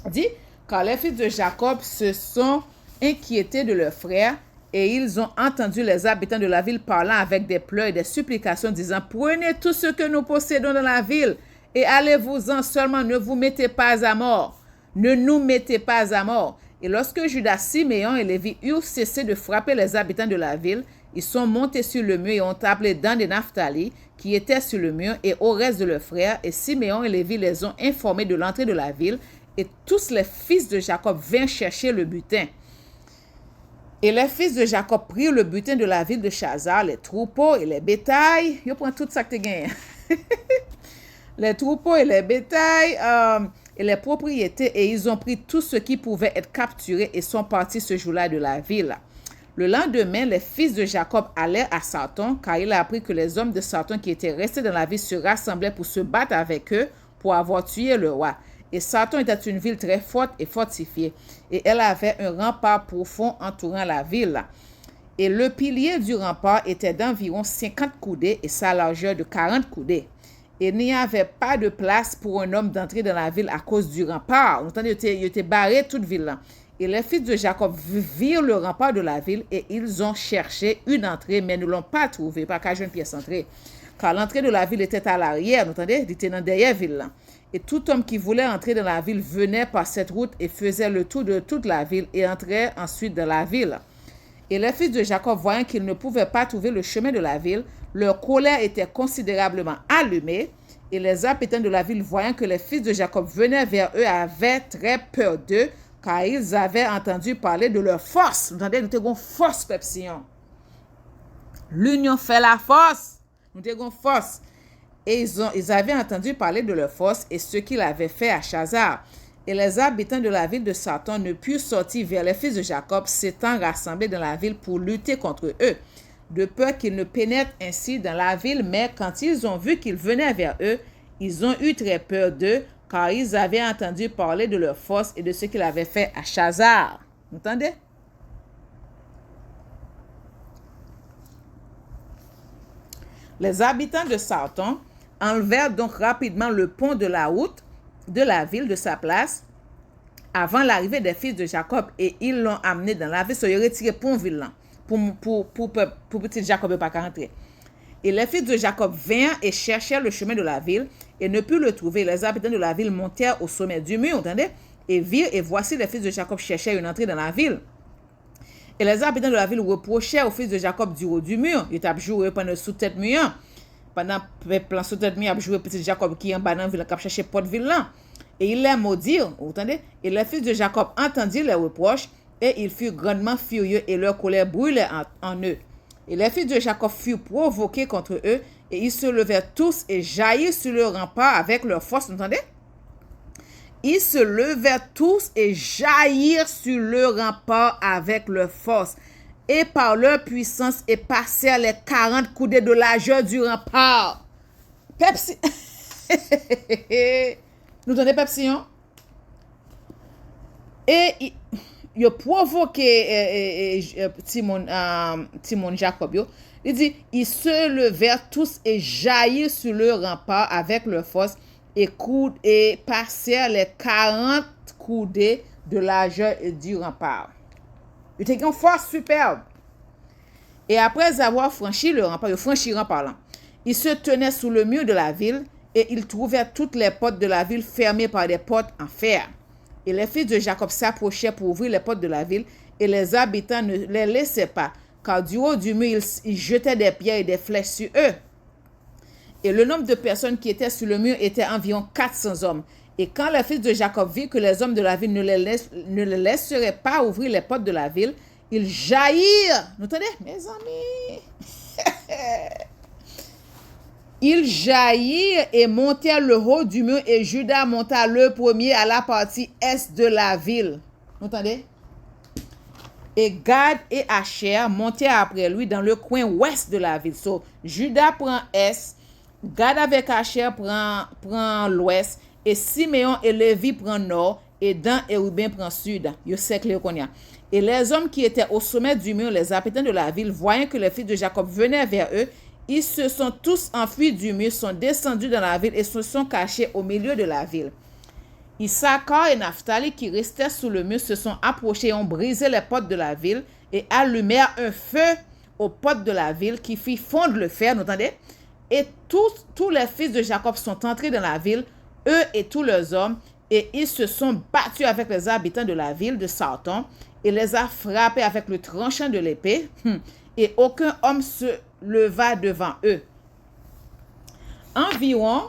Dit car les fils de Jacob se sont inquiétés de leurs frères et ils ont entendu les habitants de la ville parlant avec des pleurs et des supplications disant prenez tout ce que nous possédons dans la ville et allez-vous-en seulement, ne vous mettez pas à mort. Ne nous mettez pas à mort. Et lorsque Judas, Siméon et Lévi eurent cessé de frapper les habitants de la ville, ils sont montés sur le mur et ont appelé Dan et Naphtali, qui étaient sur le mur, et au reste de leurs frères. Et Siméon et Lévi les ont informés de l'entrée de la ville. Et tous les fils de Jacob vinrent chercher le butin. Et les fils de Jacob prirent le butin de la ville de Chazar, les troupeaux et les bétails. Yo prend tout ça que tu gagnes. Les troupeaux et les bétails et les propriétés, et ils ont pris tout ce qui pouvait être capturé et sont partis ce jour-là de la ville. Le lendemain, les fils de Jacob allèrent à Sarton, car il a appris que les hommes de Sarton qui étaient restés dans la ville se rassemblaient pour se battre avec eux pour avoir tué le roi. Et Sarton était une ville très forte et fortifiée, et elle avait un rempart profond entourant la ville. Et le pilier du rempart était d'environ 50 coudées et sa largeur de 40 coudées. Et il n'y avait pas de place pour un homme d'entrer dans la ville à cause du rempart. Vous entendez, il était barré toute ville là. Et les fils de Jacob virent le rempart de la ville et ils ont cherché une entrée, mais ne l'ont pas trouvée, pas qu'à une pièce entrée. Car l'entrée de la ville était à l'arrière, vous entendez, il était dans derrière ville là. Et tout homme qui voulait entrer dans la ville venait par cette route et faisait le tour de toute la ville et entrait ensuite dans la ville. Et les fils de Jacob, voyant qu'ils ne pouvaient pas trouver le chemin de la ville, leur colère était considérablement allumée. Et les habitants de la ville, voyant que les fils de Jacob venaient vers eux, avaient très peur d'eux, car ils avaient entendu parler de leur force. Vous entendez, nous avons force, Pepsion. L'union fait la force. Nous avons force. Et ils avaient entendu parler de leur force et ce qu'ils avaient fait à Chazar. Et les habitants de la ville de Sarton ne purent sortir vers les fils de Jacob, s'étant rassemblés dans la ville pour lutter contre eux, de peur qu'ils ne pénètrent ainsi dans la ville. Mais quand ils ont vu qu'ils venaient vers eux, ils ont eu très peur d'eux, car ils avaient entendu parler de leur force et de ce qu'ils avaient fait à Chazar. Vous entendez? Les habitants de Sarton enlevèrent donc rapidement le pont de la route de la ville de sa place avant l'arrivée des fils de Jacob et ils l'ont amené dans la ville. Ils ont retiré pont ville là pour petit Jacob pas rentrer. Et les fils de Jacob vinrent et cherchèrent le chemin de la ville et ne purent le trouver. Les habitants de la ville montèrent au sommet du mur, entendez? Et virent, et voici les fils de Jacob cherchaient une entrée dans la ville. Et les habitants de la ville reprochaient aux fils de Jacob du haut du mur. Ils ont joué pendant sous-tête mur. Pendant plan sous-tête mur, ils ont joué petit Jacob qui en bas dans la ville, qui a cherché porte ville là. Et ils les maudirent, vous entendez? Et les fils de Jacob entendirent les reproches et ils furent grandement furieux et leur colère brûlait en eux. Et les fils de Jacob furent provoqués contre eux et ils se levèrent tous et jaillirent sur le rempart avec leur force, vous entendez? Ils se levèrent tous et jaillirent sur le rempart avec leur force et par leur puissance et passèrent les 40 coudées de largeur du rempart. Pepsi. Nous donnons Pepsi, hein? Et il a provoqué Timon Jacob. Il dit, ils se levèrent tous et jaillirent sur le rempart avec leur force et passèrent les 40 coudées de largeur du rempart. Il était une force superbe. Et après avoir franchi le rempart, ils se tenaient sous le mur de la ville et ils trouvèrent toutes les portes de la ville fermées par des portes en fer. Et les fils de Jacob s'approchaient pour ouvrir les portes de la ville et les habitants ne les laissaient pas, car du haut du mur, ils jetaient des pierres et des flèches sur eux. Et le nombre de personnes qui étaient sur le mur était environ 400 hommes. Et quand les fils de Jacob virent que les hommes de la ville ne les laisseraient pas ouvrir les portes de la ville, ils jaillirent. Vous entendez, mes amis? Ils jaillirent et montèrent le haut du mur et Judas monta le premier à la partie est de la ville. Vous entendez? Et Gad et Asher montèrent après lui dans le coin ouest de la ville. So, Judas prend est, Gad avec Asher prend l'ouest, et Siméon et Lévi prend nord, et Dan et Ruben prend sud. Yo cercle qu'on y a. Et les hommes qui étaient au sommet du mur, les habitants de la ville, voyant que les fils de Jacob venaient vers eux, ils se sont tous enfuis du mur, sont descendus dans la ville et se sont cachés au milieu de la ville. Issachar et Naphtali qui restaient sous le mur se sont approchés et ont brisé les portes de la ville et allumèrent un feu aux portes de la ville qui fit fondre le fer, vous entendez? Et tous les fils de Jacob sont entrés dans la ville, eux et tous leurs hommes, et ils se sont battus avec les habitants de la ville de Sarton et les a frappés avec le tranchant de l'épée, et aucun homme se leva devant eux. Environ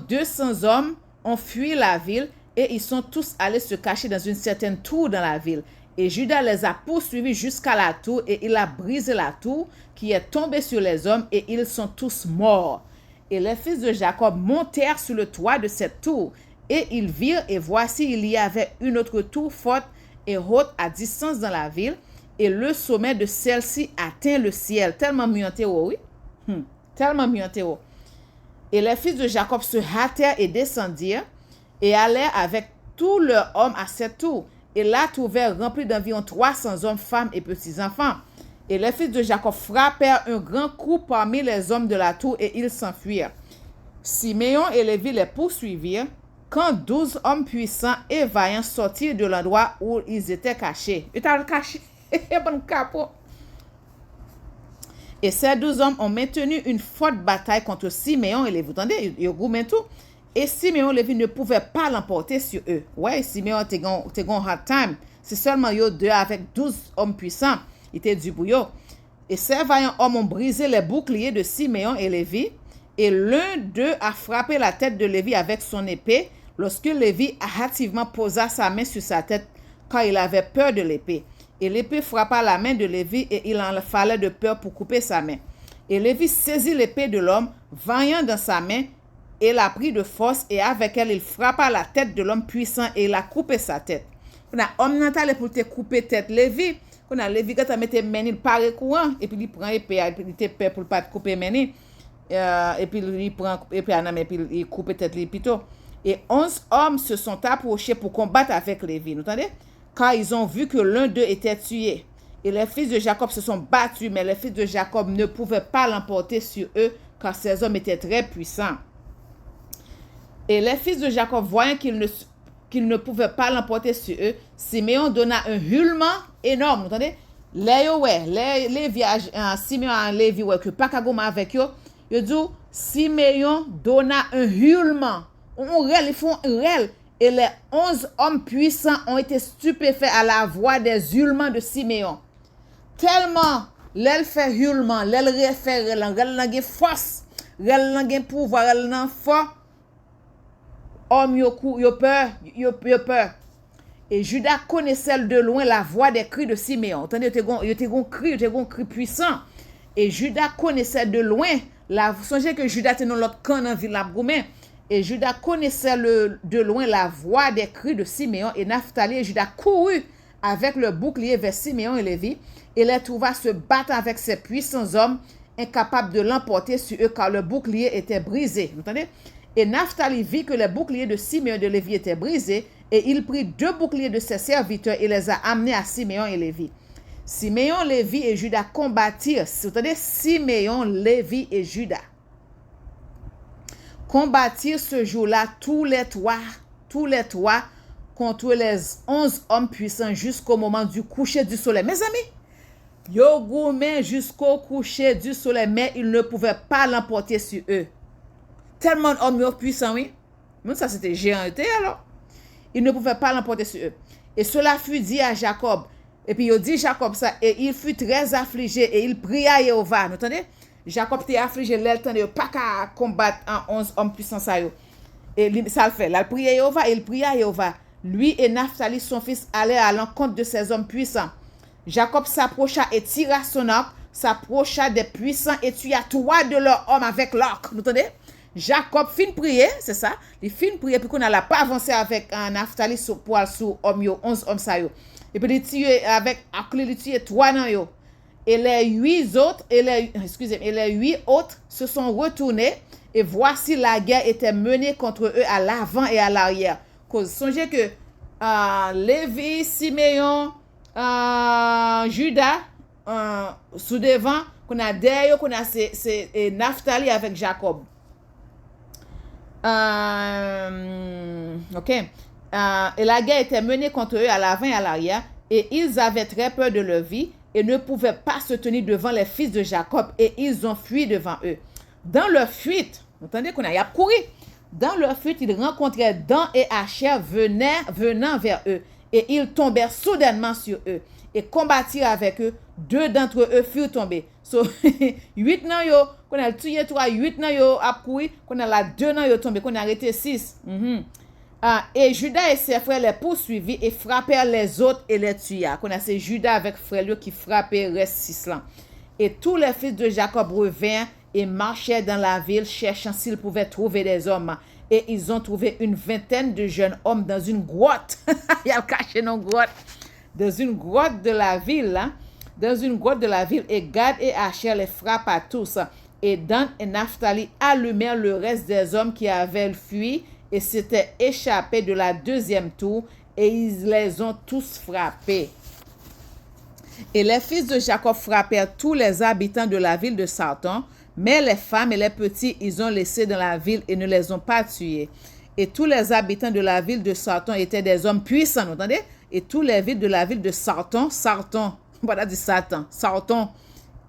200 hommes ont fui la ville et ils sont tous allés se cacher dans une certaine tour dans la ville. Et Judas les a poursuivis jusqu'à la tour et il a brisé la tour qui est tombée sur les hommes et ils sont tous morts. Et les fils de Jacob montèrent sur le toit de cette tour et ils virent et voici il y avait une autre tour forte et haute à distance dans la ville et le sommet de celle-ci atteint le ciel. Tellement mieux oui. Tellement mieux. Et les fils de Jacob se hâtèrent et descendirent et allèrent avec tous leurs hommes à cette tour. Et la tour remplie d'environ 300 hommes, femmes et petits-enfants. Et les fils de Jacob frappèrent un grand coup parmi les hommes de la tour et ils s'enfuirent. Siméon et Lévi les poursuivirent quand 12 hommes puissants et vaillants sortirent de l'endroit où ils étaient cachés. Ils étaient cachés. Et ces 12 hommes ont maintenu une forte bataille contre Siméon et Lévi. Vous entendez? Ils ont tout. Et Siméon et Lévi ne pouvaient pas l'emporter sur eux. Ouais, Siméon était un hard time. C'est seulement eux deux avec 12 hommes puissants. Ils étaient du bouillot. Et ces vaillants hommes ont brisé les boucliers de Siméon et Lévi. Et l'un d'eux a frappé la tête de Lévi avec son épée lorsque Lévi hâtivement posa sa main sur sa tête car il avait peur de l'épée. Et l'épée frappa la main de Lévi et il en fallait de peur pour couper sa main. Et Lévi saisit l'épée de l'homme, vaillant dans sa main, et la prit de force, et avec elle, il frappa la tête de l'homme puissant et il a coupé sa tête. On a homme n'entale pour te couper tête Lévi. On a Lévi quand mette meni il paraît courant et puis il prend épée et puis il te peur pour pas te couper meni. Et puis il prend épée et puis il coupe tête lui plutôt. Et 11 hommes se sont approchés pour combattre avec Lévi. Vous entendez? Car ils ont vu que l'un d'eux était tué. Et les fils de Jacob se sont battus, mais les fils de Jacob ne pouvaient pas l'emporter sur eux, car ces hommes étaient très puissants. Et les fils de Jacob, voyant qu'ils ne pouvaient pas l'emporter sur eux, Siméon donna un hurlement énorme. Vous entendez? Les viages, Siméon et Lévi, que pas qu'à avec eux, ils disent, Siméon donna un hurlement. Ils font un réel. Et les 11 hommes puissants ont été stupéfaits à la voix des hurlements de Siméon. Tellement, l'elle fait hurlement, l'elle refait, elle a force, elle a pouvoir, elle a force. Homme yo peur. Et Judas connaissait de loin la voix des cris de Siméon. Attendez, il était un cri puissant. Et Judas connaissait de loin songez que Judas était dans l'autre camp dans ville Goumé. Et Judas connaissait de loin la voix des cris de Siméon. Et Naphtali et Judas courut avec le bouclier vers Siméon et Lévi. Et les trouva se battre avec ces puissants hommes, incapables de l'emporter sur eux, car le bouclier était brisé. Vous entendez? Et Naphtali vit que les boucliers de Siméon et de Lévi étaient brisés. Et il prit 2 boucliers de ses serviteurs et les a amenés à Siméon et Lévi. Siméon, Lévi et Judas combattirent. Vous entendez? Siméon, Lévi et Judas combattirent ce jour-là tous les trois contre les 11 hommes puissants jusqu'au moment du coucher du soleil. Mes amis, yo gourmet jusqu'au coucher du soleil, mais ils ne pouvaient pas l'emporter sur eux. Tellement d'hommes puissants, oui. Mais ça, c'était géant, alors. Ils ne pouvaient pas l'emporter sur eux. Et cela fut dit à Jacob. Et puis, il dit Jacob ça, et il fut très affligé, et il pria Jéhovah. Vous entendez? Jacob était affligé, il pas qu'à combattre en 11 hommes puissants. Et ça le fait. Là, il pria Jéhovah, et il pria Jéhovah. Lui et Naphtali, son fils, allaient à l'encontre de ces hommes puissants. Jacob s'approcha et tira son arc, s'approcha des puissants et tua 3 de leurs hommes avec l'arc. Vous entendez? Jacob fin prier, c'est ça? Il fin prier, puis qu'on n'a pas avancé avec Naphtali pour aller sur 11 hommes. Et puis il tue avec arc, il tue 3 dans yo. Et les 8 autres se sont retournés et voici la guerre était menée contre eux à l'avant et à l'arrière. cause. Songez que Lévi, Siméon, Judas, sous devant, qu'on a derrière, qu'on a c'est Naphtali avec Jacob. Ok. Et la guerre était menée contre eux à l'avant et à l'arrière, et ils avaient très peur de leur vie et ne pouvaient pas se tenir devant les fils de Jacob, et ils ont fui devant eux. Dans leur fuite, vous entendez qu'on a couru. Dans leur fuite, ils rencontrèrent Dan et Asher venant vers eux, et ils tombèrent soudainement sur eux et combattirent avec eux. 2 d'entre eux furent tombés. So, 8 nan yo, qu'on a tué 3, 8 nan yo a couru, qu'on a la 2 nan yo tombé, qu'on a arrêté 6. Et Judas et ses frères les poursuivirent et frappèrent les autres et les tuèrent. Qu'on a c'est Judas avec frères qui frappaient reste 6 là. Et tous les fils de Jacob revinrent et marchaient dans la ville cherchant s'ils pouvaient trouver des hommes. Et ils ont trouvé une vingtaine de jeunes hommes dans une grotte. Ils ont caché dans une grotte. Dans une grotte de la ville, là. Dans une grotte de la ville. Et Gad et Asher les frappent à tous. Et Dan et Naphtali allumèrent le reste des hommes qui avaient fui et s'étaient échappés de la deuxième tour. Et ils les ont tous frappés. Et les fils de Jacob frappèrent tous les habitants de la ville de Sarton, mais les femmes et les petits, ils ont laissé dans la ville et ne les ont pas tués. Et tous les habitants de la ville de Sarton étaient des hommes puissants, vous entendez? Et tous les villes de la ville de Sarton, voilà dit Satan, Sarton,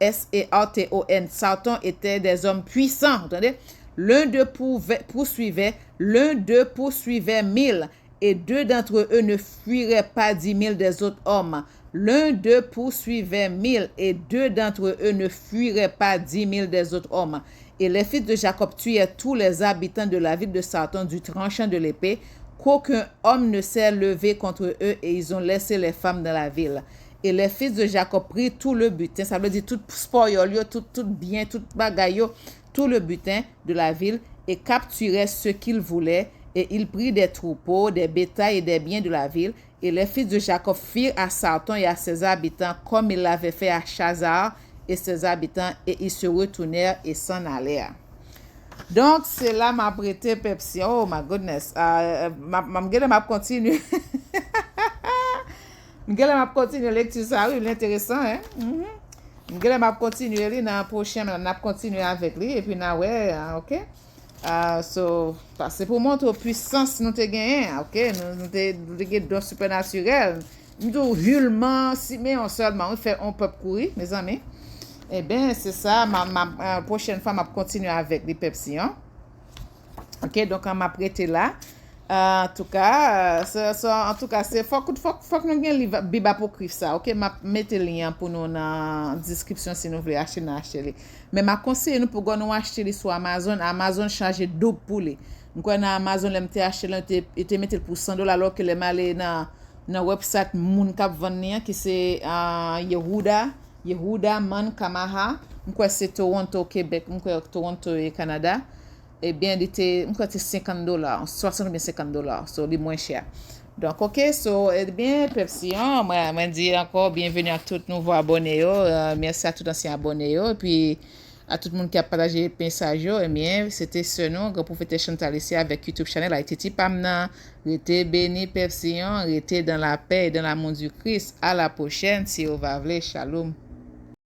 S-A-R-T-O-N, Sarton étaient des hommes puissants, vous entendez? L'un d'eux poursuivait 1000, et 2 d'entre eux ne fuiraient pas 10 000 des autres hommes. L'un d'eux poursuivait 1000, et 2 d'entre eux ne fuiraient pas 10 000 des autres hommes. Et les fils de Jacob tuèrent tous les habitants de la ville de Sarton du tranchant de l'épée, qu'aucun homme ne s'est levé contre eux, et ils ont laissé les femmes dans la ville. Et les fils de Jacob prirent tout le butin, ça veut dire tout spoil, tout bien, tout bagaille, tout le butin de la ville, et capturaient ce qu'ils voulaient, et ils prirent des troupeaux, des bétails et des biens de la ville. Et les fils de Jacob firent à Sarton et à ses habitants comme ils l'avaient fait à Chazar et ses habitants, et ils se retournèrent et s'en allèrent. Donc, c'est là ma prêté Pepsi. Oh my goodness. Ma continue. Ma continue lecture ça, oui, intéressant, hein? Ma continue dans le prochain, ma continue avec lui, et puis na ouais, ok? C'est pour montrer puissance nous te gagné, ok? Nous te don supernaturel. Nous hullement, si mais on seulement on peut courir, mes amis. Eh bien, c'est ça, ma prochaine fois, m'a continuer avec les Pepsi, hein? Ok, donc on m'a prêté là. En tout cas, c'est faut que nous gagne Bible apocryphe ça. OK, m'a mettre lien pour nous dans description si nous voulez acheter. Mais m'a conseille nous pour nous acheter sur Amazon. Amazon charge double pour les. Donc on Amazon l'aime acheter là et mettre pour $100 alors que les malé dans website moun k'ap vendre qui c'est Yehuda Man Kamaha. Donc c'est Toronto Québec, donc Toronto et Canada. Eh bien, il était $50, 60 ou $50, so les moins cher. Donc, ok, eh bien, Pepsi, moi, dis encore bienvenue à tous nouveaux abonnés, merci à tous anciens abonnés, et puis à tout le monde qui a partagé le message, eh bien, c'était ce nom, grand prophète Chantal ici avec YouTube channel, a été Pamna, restez béni, Pepsi, restez dans la paix et dans l'amour du Christ. À la prochaine, si vous voulez, shalom.